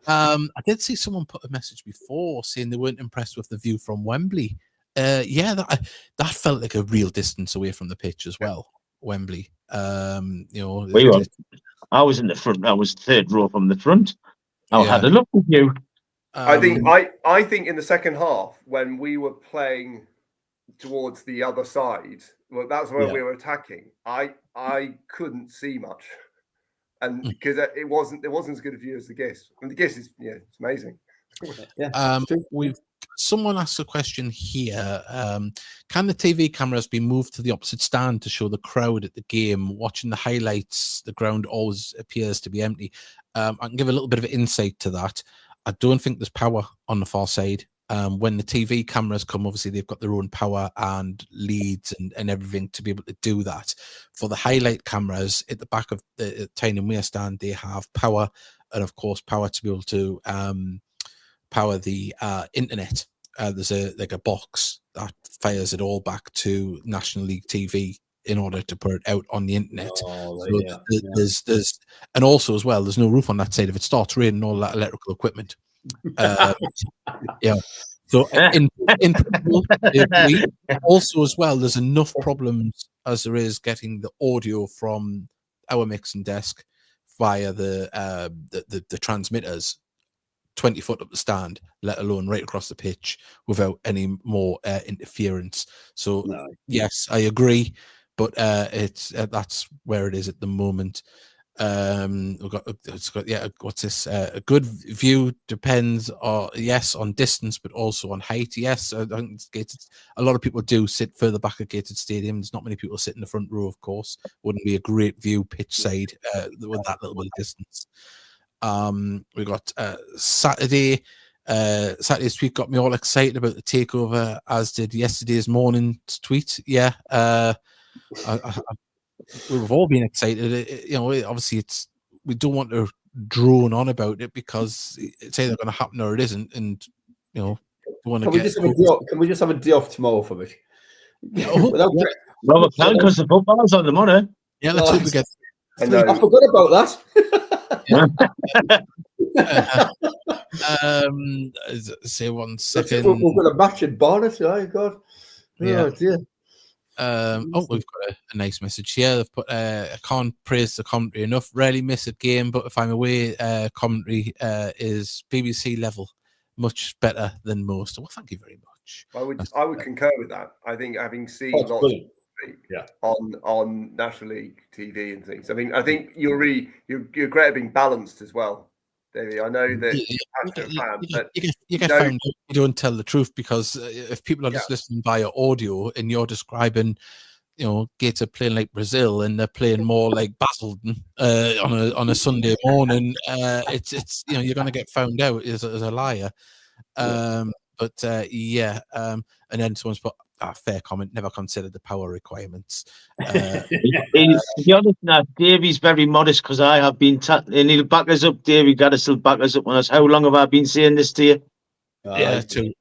I did see someone put a message before saying they weren't impressed with the view from Wembley. Yeah, that felt like a real distance away from the pitch as well. Wembley. I was in the front. I was third row from the front. I Yeah. had a look with you. I think in the second half, when we were playing towards the other side, well, that's where we were attacking. I couldn't see much, and because it wasn't as good a view as the GIS. And the GIS is it's amazing. Someone asked a question here. Can the TV cameras be moved to the opposite stand to show the crowd at the game? Watching the highlights, the ground always appears to be empty. I can give a little bit of insight to that. I don't think there's power on the far side. When the TV cameras come, obviously they've got their own power and leads and everything to be able to do that. For the highlight cameras at the back of the Tyne and Wear stand, they have power, and of course power to be able to power the internet. There's a box that fires it all back to National League TV in order to put it out on the internet. There's and also as well, there's no roof on that side. If it starts raining, all that electrical equipment. So in principle, also as well, there's enough problems as there is getting the audio from our mixing desk via the transmitters 20 foot up the stand, let alone right across the pitch without any more interference. So yes, I agree, but it's that's where it is at the moment. What's this? A good view depends on distance, but also on height. Yes, I think it's Gated. A lot of people do sit further back at Gated Stadium. There's not many people sit in the front row, of course. Wouldn't be a great view pitch side with that little bit of distance. We got Saturday. Saturday's tweet got me all excited about the takeover, as did yesterday's morning's tweet. Yeah, we've all been excited. Obviously, we don't want to drone on about it because it's either going to happen or it isn't, and we want to Can we just have a day off tomorrow for it? Well, we can because the football's on the money. Yeah, let's hope we get. I forgot about that. Say 1 second. We've got a match in Barnet. Oh God. Yeah. Dear. We've got a nice message here. They've put, I can't praise the commentary enough. Rarely miss a game, but if I'm away, commentary is BBC level, much better than most. Well, thank you very much. I would concur with that. I think having seen lots on National League TV and things. I mean, I think you're great at being balanced as well, Davey. I know that you get found out you don't tell the truth, because if people are just listening via audio and you're describing, Gator playing like Brazil and they're playing more like Basildon on a Sunday morning, it's you're going to get found out as a liar. And then someone's put, fair comment, never considered the power requirements. To be honest, now, Davey's very modest, because I have been, and he'll back us up, Davey, got to still back us up on us. How long have I been saying this to you? Too.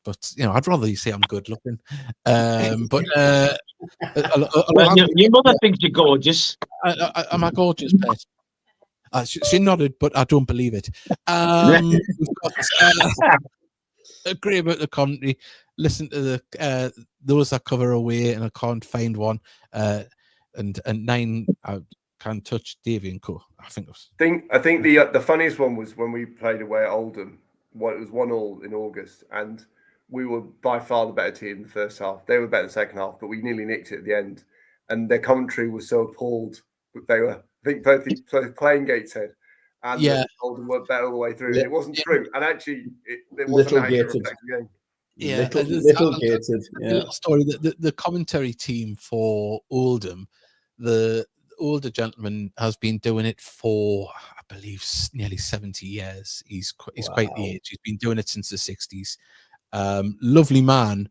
But I'd rather you say I'm good looking. But your mother thinks you're gorgeous. Am I gorgeous, pet? She nodded, but I don't believe it. Agree about the commentary. Listen to the those that cover away, and I can't find one. And 9, I can't touch Davy and Co. I think the funniest one was when we played away at Oldham. It was 1-1 in August, and we were by far the better team in the first half. They were better in the second half, but we nearly nicked it at the end. And their commentary was so appalled that they were, I think, both playing Gateshead and Oldham were better all the way through. And it wasn't true. And actually, it wasn't actually a reflective game. Yeah, little Gated. Little story. The commentary team for Oldham, the older gentleman has been doing it for, I believe, nearly 70 years. He's quite the age. He's been doing it since the 60s. Lovely man,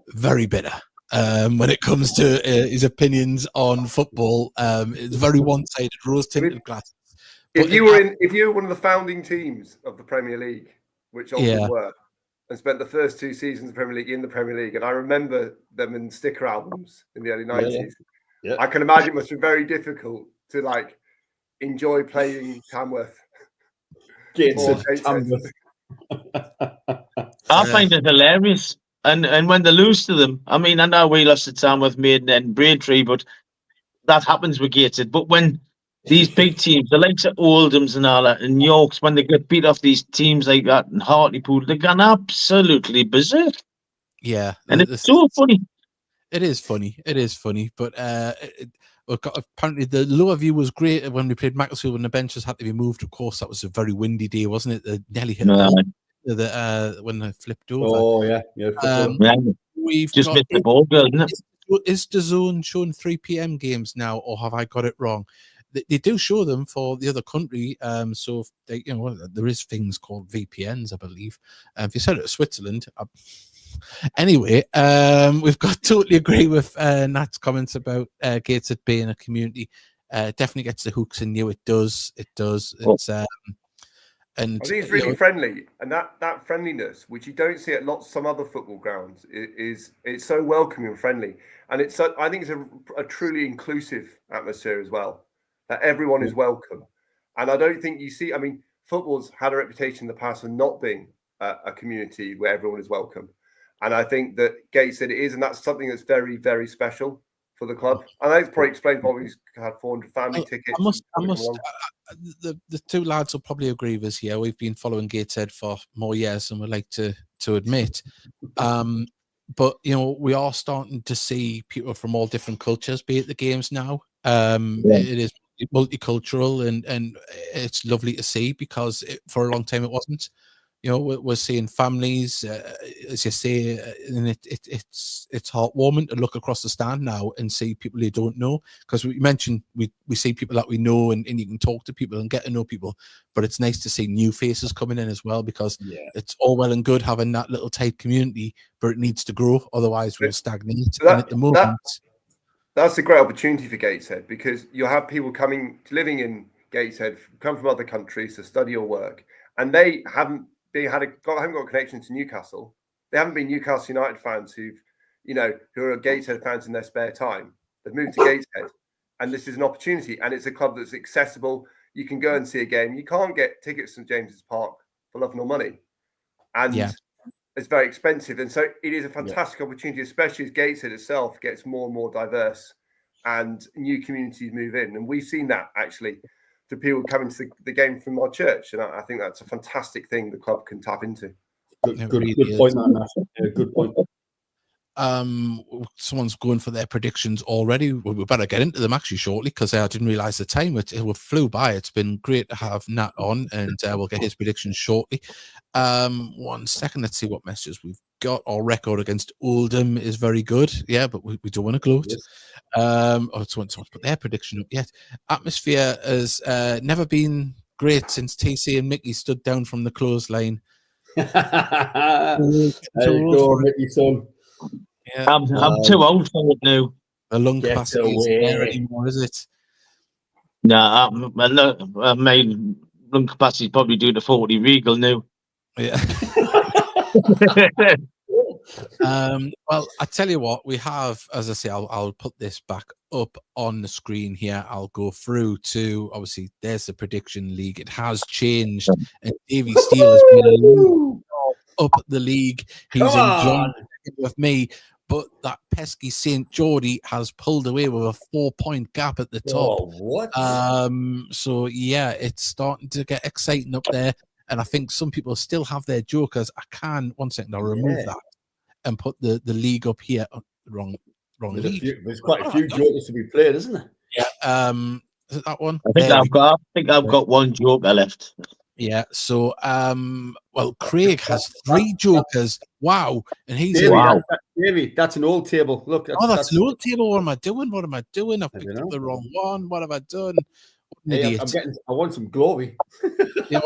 very bitter when it comes to his opinions on football. It's very one-sided, rose-tinted glasses. If you were one of the founding teams of the Premier League, which Oldham were, and spent the first 2 seasons of the Premier League in the Premier League, and I remember them in sticker albums in the early 90s. Yeah. I can imagine it must be very difficult to like enjoy playing Tamworth. Tamworth. I find it hilarious. And when they lose to them, I mean, I know we lost to Tamworth, Maiden and Braintree, but that happens with Gateshead. But when these big teams, the likes of Oldham's and all that, and Yorks, when they get beat off these teams like that, and Hartlepool, they're gone absolutely berserk. Yeah. And it's so funny. It is funny. It is funny. But apparently the lower view was great when we played Macclesfield when the benches had to be moved. Of course, that was a very windy day, wasn't it? They nearly hit when they flipped over. Oh, yeah. We've just missed the ball, girl, isn't it? Is the Zone showing 3 p.m. games now, or have I got it wrong? They do show them for the other country. So they, there is things called VPNs, I believe. If you said it to Switzerland, anyway, we've got totally agree with Nat's comments about Gateshead being a community. Definitely gets the hooks in you. It does. It's and I think it's really friendly, and that friendliness, which you don't see at some other football grounds, it's so welcoming and friendly, and I think it's a truly inclusive atmosphere as well. That everyone is welcome, and I don't think you see. I mean, football's had a reputation in the past of not being a community where everyone is welcome, and I think that Gateshead is, and that's something that's very, very special for the club. And that's probably explained why we've had 400 family tickets. The 2 lads will probably agree with us here. We've been following Gateshead for more years than we like to admit. But we are starting to see people from all different cultures be at the games now. It is multicultural, and it's lovely to see, because for a long time it wasn't. We're seeing families, as you say, and it's heartwarming to look across the stand now and see people you don't know. Because we mentioned we see people that we know, and you can talk to people and get to know people. But it's nice to see new faces coming in as well, because it's all well and good having that little tight community, but it needs to grow. Otherwise, we'll stagnate. So and at the moment, that's a great opportunity for Gateshead, because you'll have people living in Gateshead, come from other countries to study or work, and they haven't got a connection to Newcastle. They haven't been Newcastle United fans who are Gateshead fans in their spare time. They've moved to Gateshead, and this is an opportunity, and it's a club that's accessible. You can go and see a game. You can't get tickets to St James's Park for love nor money, and it's very expensive. And so it is a fantastic opportunity, especially as Gateshead itself gets more and more diverse and new communities move in. And we've seen that actually, to people coming to the game from our church, and I think that's a fantastic thing the club can tap into. Good point, Matt. Good point. Someone's going for their predictions already. We better get into them actually shortly, because I didn't realise the time. It flew by. It's been great to have Nat on, and we'll get his predictions shortly. 1 second, let's see what messages we've got. Our record against Oldham is very good, but we don't want to gloat. Someone's put their prediction up yet. Atmosphere has never been great since TC and Mickey stood down from the clothesline. There you go, Mickey, son. Yeah. I'm too old for it now. The lung capacity isn't there anymore, is it? No, my lung capacity is probably due to 40 Regal now. Yeah. Well, I tell you what, we have, as I say, I'll put this back up on the screen here. I'll go through to, obviously, there's the prediction league. It has changed, and Davy Steele has been up the league. He's enjoying it with me, but that pesky St. Geordie has pulled away with a 4-point gap at the top. What? So yeah, it's starting to get exciting up there, and I think some people still have their jokers. I'll remove that and put the league up here. Wrong league. There's quite a few jokers to be played, isn't there? Yeah. Is it that one? I think I've got 1 joker left. Yeah. So, well, Craig has 3 jokers. Wow. And he's Davey, that's an old table. Look. That's an old table. What am I doing? I've picked up the wrong one. What have I done? Hey, I want some glory. Yeah,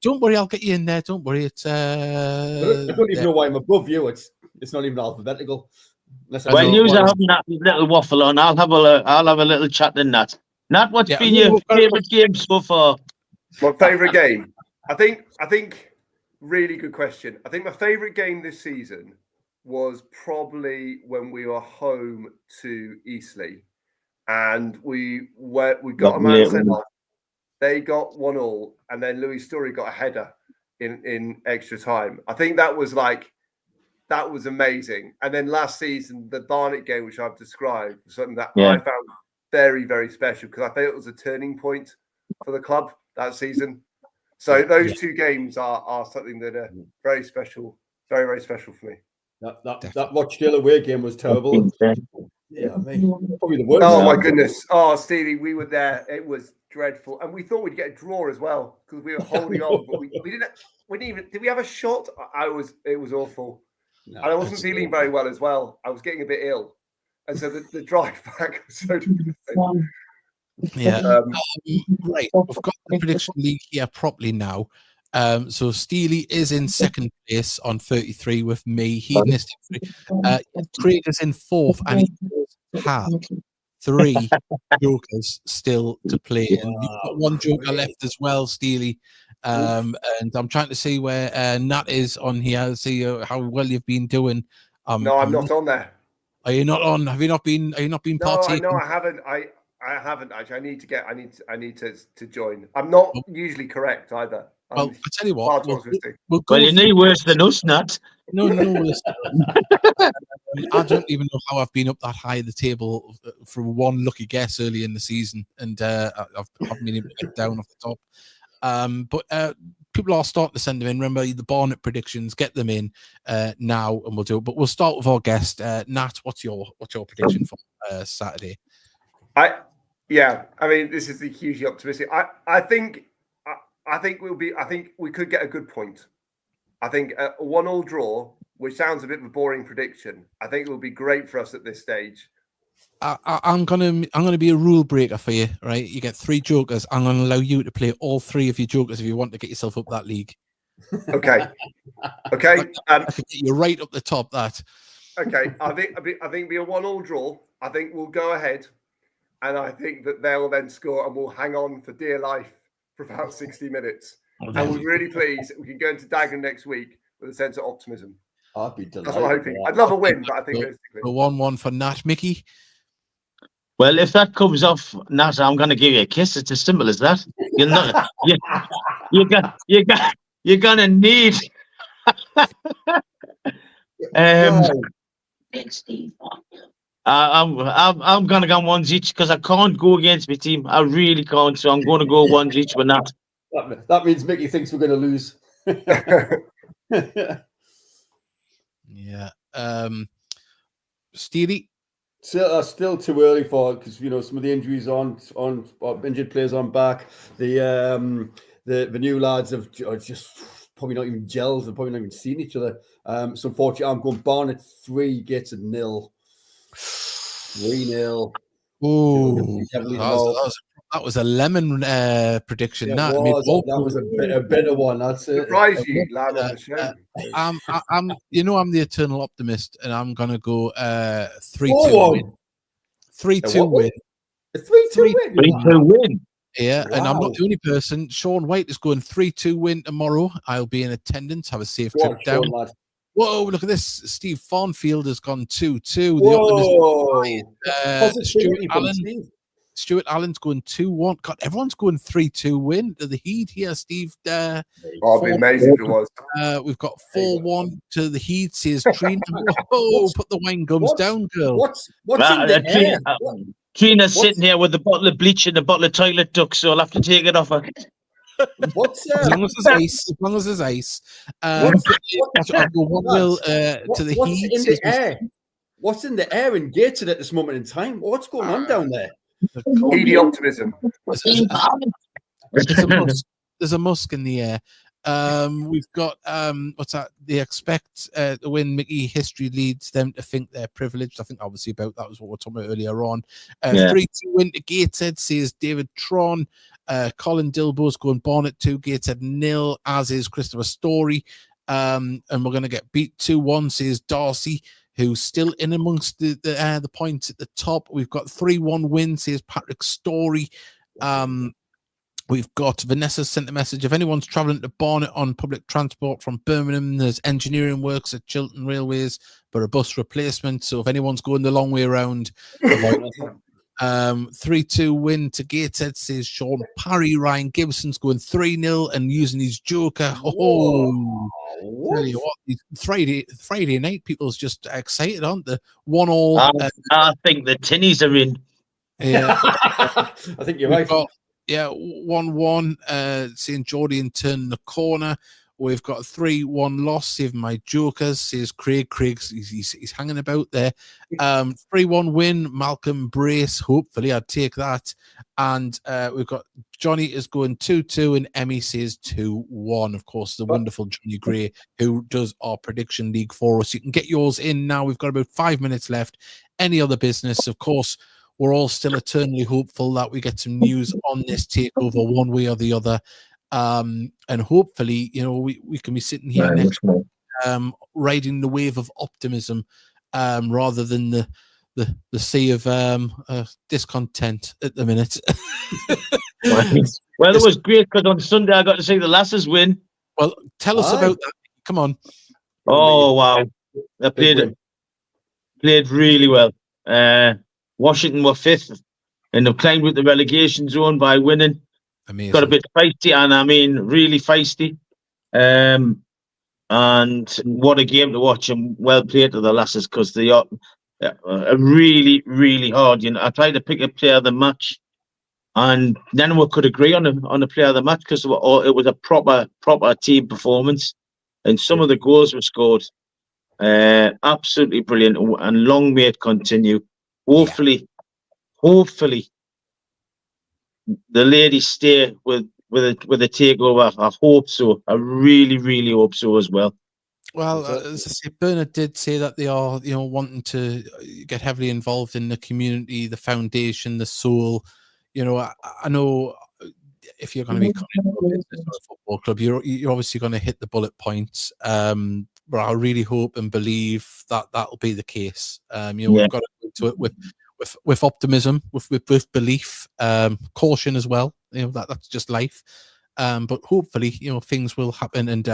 don't worry, I'll get you in there. Don't worry. It's I don't even know why I'm above you. It's not even alphabetical. When you're having that little waffle on, I'll have a little chat in that. Nat, what's been your favourite game so far? My favourite game. I think really good question. I think my favourite game this season was probably when we were home to Eastleigh, and we got a man sent off. They got 1-1, and then Louis Story got a header in extra time. I think that was amazing. And then last season, the Barnet game, which I've described, was something that I found very, very special because I think it was a turning point for the club that season. So those two games are something that are very special, very, very special for me. That Rochdale away game was terrible. Yeah, probably the worst. Oh my goodness! Oh, Steely, we were there. It was dreadful, and we thought we'd get a draw as well because we were holding on, but we didn't. We didn't even. Did we have a shot? It was awful, and I wasn't feeling very well as well. I was getting a bit ill, and so the drive back was so depressing. Yeah. Right. We've got the prediction league here properly now. So Steely is in second place on 33 with me. Hedonist. Craig is in fourth, and he does have 3 jokers still to play. And you've got 1 joker left as well, Steely. And I'm trying to see where Nat is on here. See how well you've been doing. No, I'm not on there. Are you not on? Have you not been? Are you not been partaking? No, I haven't. I haven't actually. I need to join. I'm not usually correct either. Well, I tell you what. Well, you need worse than us, Nat. No. I don't even know how I've been up that high the table for one lucky guess early in the season, and I haven't been able to get down off the top. But people are starting to send them in. Remember the Barnet predictions. Get them in now, and we'll do it. But we'll start with our guest, Nat. What's your prediction for Saturday? I mean, this is the hugely optimistic. I think we could get a good point. I think a 1-1 draw, which sounds a bit of a boring prediction, I think it will be great for us at this stage. I'm gonna be a rule breaker for you, right? You get 3 jokers. I'm gonna allow you to play all 3 of your jokers if you want to get yourself up that league. Okay. I can get you right up the top. That. Okay. I think it'll be a 1-1 draw. I think we'll go ahead, and I think that they'll then score, and we'll hang on for dear life for about 60 minutes. And we're really pleased we can go into Dagenham next week with a sense of optimism. I'd be delighted. That's what I'm hoping. I'd love a win, but I think realistically. A 1-1 for Nat. Mickey? Well, if that comes off, Nat, I'm going to give you a kiss. It's as simple as that. You're not. You're going to need. I'm going to go ones each because I can't go against my team. I really can't. So I'm going to go ones each with Nat. That means Mickey thinks we're going to lose. Yeah. Steely? Still too early for it because some of the injuries on injured players on back. The new lads are just probably not even gels. They've probably not even seen each other. So unfortunately, I'm going Barnet 3, Gateshead 0. 3-0. Ooh, that was a lemon prediction. Yeah, that was a better one. That's it. Surprise you, lad, on the show. I'm the eternal optimist, and I'm gonna go 3-2 win. 3-2 win. A 3-2 win. 3-2 win. Yeah, wow. And I'm not the only person. Sean White is going 3-2 win tomorrow. I'll be in attendance. Have a safe trip down. Sean, whoa, look at this. Steve Farnfield has gone 2-2. Stuart Allen's going 2-1. God, everyone's going 3-2 win to the Heat here, Steve. It'd be amazing if it was. We've got 4-1 to the Heat, says Trina. Oh, put the wine gums down, girl. What's in the air? Trina's sitting here with a bottle of bleach and a bottle of toilet duck, so I'll have to take it off her. As long as there's ice. I'll go 1-0 to the Heat. What's in the air? What's in the air in Gateshead at this moment in time? What's going on down there? Heady optimism. There's a musk in the air. We've got what's that? They expect to win. Mickey history leads them to think they're privileged. I think obviously that was what we were talking about earlier on. 3-2 win to Gateshead, says David Tron. Colin Dilbo's going Barnet 2, Gateshead 0, as is Christopher Story. And we're going to get beat 2-1, says Darcy, who's still in amongst the points at the top. We've got 3-1 win, says Patrick Story. We've got Vanessa sent a message. If anyone's travelling to Barnet on public transport from Birmingham, there's engineering works at Chiltern Railways, but a bus replacement. So if anyone's going the long way around, avoid it. 3-2 win to Gateshead, says Sean Parry. Ryan Gibson's going 3-0 and using his joker. Oh, tell you what, Friday night, people's just excited, aren't they? 1-1. I think the tinnies are in. Yeah, I think you're right. 1-1. Seeing Jordan turn the corner. We've got a 3-1 loss. Saving my jokers, says Craig. Craig's he's hanging about there. 3-1 win. Malcolm Brace. Hopefully, I'd take that. And we've got Johnny is going 2-2, and Emmy says 2-1. Of course, the wonderful Johnny Gray, who does our prediction league for us. You can get yours in now. We've got about 5 minutes left. Any other business, of course. We're all still eternally hopeful that we get some news on this takeover one way or the other. And hopefully, we can be sitting here next riding the wave of optimism rather than the sea of discontent at the minute. Well, it was great because on Sunday I got to see the lasses win. Well, tell us about that. Come on. Oh, wow. They played really well. Washington were 5th and they've climbed with the relegation zone by winning. Amazing. Got a bit feisty, and I mean really feisty. And what a game to watch, and well played to the lasses because they are really, really hard. I tried to pick a player of the match, and none of us could agree on a player of the match because it was a proper team performance, and some of the goals were scored. Absolutely brilliant, and long may it continue. Hopefully, the ladies stay with a takeover. I hope so. I really, really hope so as well. Well, as I say, Bernard did say that they are, wanting to get heavily involved in the community, the foundation, the soul. I know if you're going to be coming into a business or a football club, you're obviously going to hit the bullet points. But I really hope and believe that that'll be the case. We've got to go into it with optimism, with belief, caution as well. That's just life. But hopefully, things will happen. And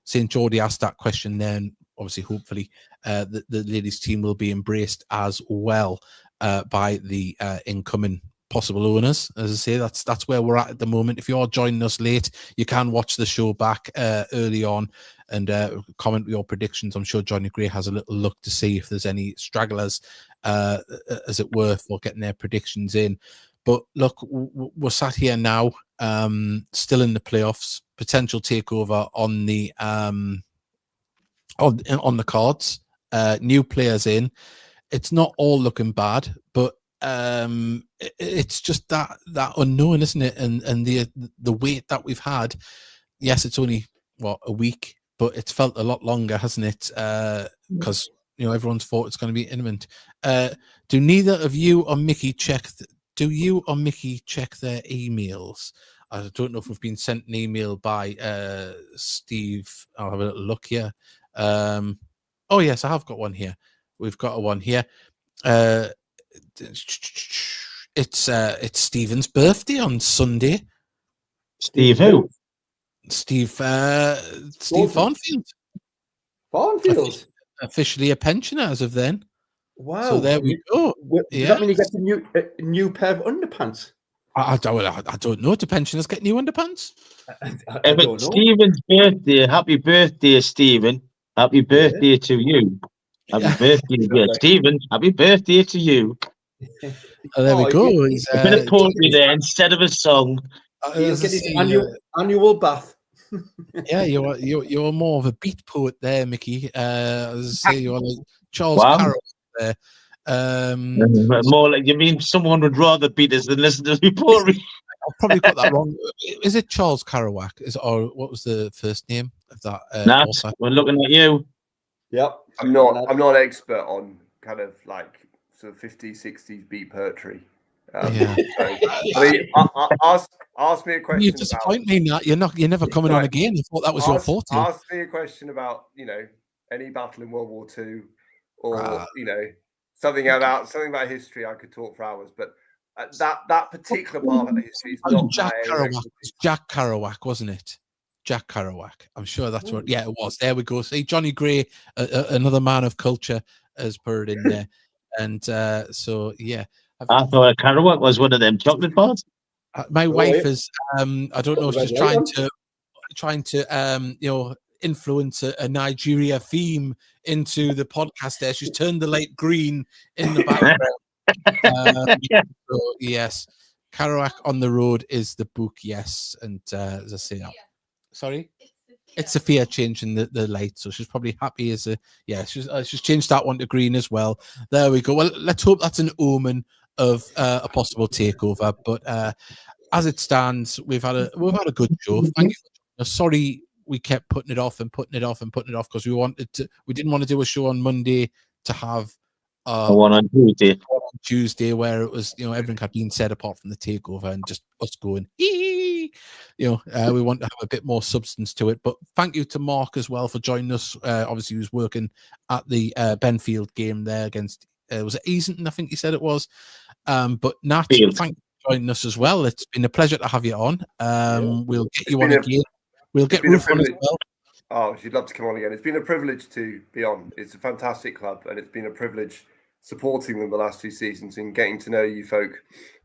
St. Geordie asked that question then. Obviously, hopefully, the ladies' team will be embraced as well by the incoming possible owners. As I say, that's where we're at the moment. If you are joining us late, you can watch the show back early on and comment with your predictions. I'm sure Johnny Gray has a little look to see if there's any stragglers, as it were, for getting their predictions in. But look, we're sat here now, still in the playoffs, potential takeover on the on the cards, new players in. It's not all looking bad, but it's just that unknown, isn't it? And the wait that we've had. Yes, it's only a week, but it's felt a lot longer, hasn't it? Because everyone's thought it's going to be imminent. Do neither of you or Mickey check? Do you or Mickey check their emails? I don't know if we've been sent an email by Steve. I'll have a little look here. Oh yes, I have got one here. We've got one here. It's Stephen's birthday on Sunday. Steve who? Steve Farnfield. Farnfield. Officially a pensioner as of then. Wow. So there we go. Does that mean he gets a new pair of underpants? I don't know. Do pensioners get new underpants? I don't know. Stephen's birthday. Happy birthday, Stephen. Happy birthday to you. Happy birthday, Stephen. Happy birthday to you. There we go. A bit of poetry there instead of a song. He's getting annual bath. Yeah, you're more of a beat poet there, Mickey. As I say, you're like Charles Carroll there. More like, you mean someone would rather beat us than listen to me poetry? I've probably got that wrong. Is it Charles Kerouac? Or what was the first name of that? Author? We're looking at you. Yep. I'm not expert on kind of like sort of 50s, 60s beat poetry. Yeah. So, ask me a question. You disappoint me, Nat. You're never coming on again. I thought that was your forte. Ask me a question about any battle in World War II, or something about history. I could talk for hours, but That particular part of the history is not Jack my area. Kerouac. Jack Kerouac, wasn't it? Jack Kerouac. I'm sure that's what. Yeah, it was. There we go. See, Johnny Gray, another man of culture, has put it in there. And so, yeah. I thought a Kerouac was one of them chocolate bars. My wife yeah. is. I don't know. She's trying to influence a Nigeria theme into the podcast. There, she's turned the light green in the background. So, yes, Kerouac on the Road is the book. Yes, and as I say, sorry. It's Sophia changing the light, so she's probably happy as a she's changed that one to green as well. There we go. Well, let's hope that's an omen of a possible takeover. But as it stands, we've had a good show. Thank you. Sorry, we kept putting it off because we didn't want to do a show on Monday to have one on Tuesday where it was everything had been said apart from the takeover and just us going we want to have a bit more substance to it. But thank you to Mark as well for joining us. Obviously he was working at the Benfield game there against was it Easington, I think he said it was. But Nat, thank you for joining us as well. It's been a pleasure to have you on. We'll get you on again. We'll get Ruth on as well. Oh, she'd love to come on again. It's been a privilege to be on. It's a fantastic club, and it's been a privilege supporting them the last 2 seasons and getting to know you folk.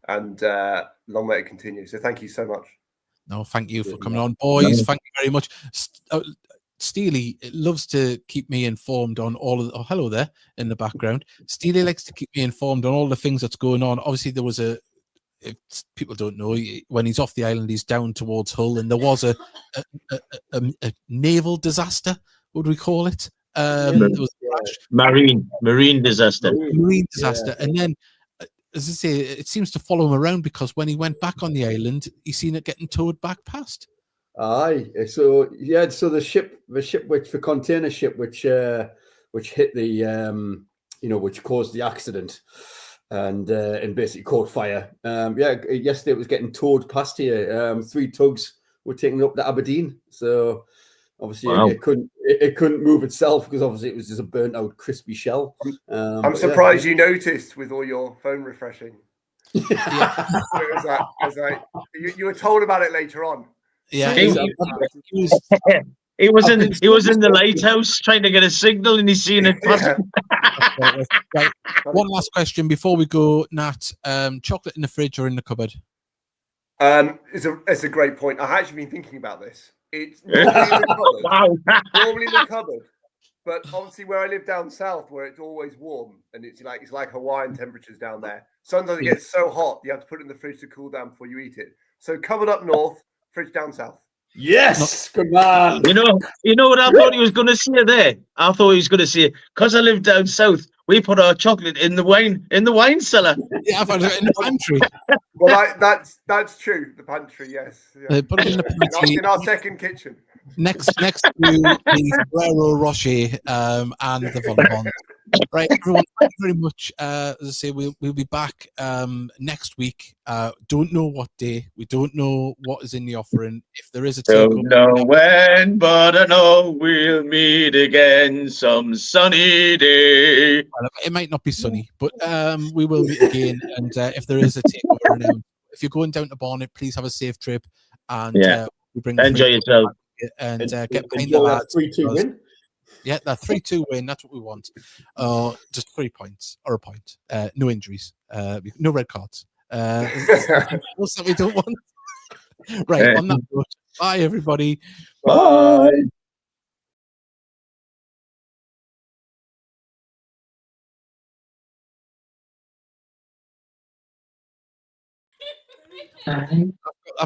And long may it continue. So thank you so much. No, thank you for coming on, boys. Thank you very much. Steely loves to keep me informed on all of the, hello there in the background. Steely likes to keep me informed on all the things that's going on. Obviously, there was if people don't know, when he's off the island, he's down towards Hull, and there was a naval disaster. What do we call it? There was marine disaster. And then, as I say, it seems to follow him around because when he went back on the island, he seen it getting towed back past. Aye, so the ship which the container ship which hit the which caused the accident and basically caught fire. Yesterday it was getting towed past here. 3 tugs were taking it up to Aberdeen. So obviously it couldn't move itself because obviously it was just a burnt out crispy shell. I'm surprised you noticed with all your phone refreshing. It was like you were told about it later on. Yeah, he was in the lighthouse trying to get a signal, and he's seen it. Right. One last question before we go, Nat. Chocolate in the fridge or in the cupboard? It's a great point. I've actually been thinking about this. It's normally in the cupboard. Wow. Normally in the cupboard. But obviously where I live down south, where it's always warm and it's like Hawaiian temperatures down there. Sometimes it gets so hot you have to put it in the fridge to cool down before you eat it. So cupboard up north, fridge down south. Yes, good man. You know what I thought he was going to say there? I thought he was going to say, because I live down south, we put our chocolate in the wine cellar. Yeah, I've had it in the pantry. Well, that's true. The pantry, yes. Yeah. Put it in the pantry. In our second kitchen. Next to the Ferrero Rocher and the Volleyball. Right, everyone, thank you very much. As I say, we'll be back next week. Don't know what day. We don't know what is in the offering. If there is a don't know when, but I know we'll meet again some sunny day. It might not be sunny, but we will meet again. And if there is a takeover, if you're going down to Barnet, please have a safe trip. And we bring enjoy yourself. And get behind the lads. 3-2 win. Yeah, that 3-2 win. That's what we want. Just 3 points or a point. No injuries. No red cards. What's that we don't want? Right. On that note, bye everybody. Bye. Bye.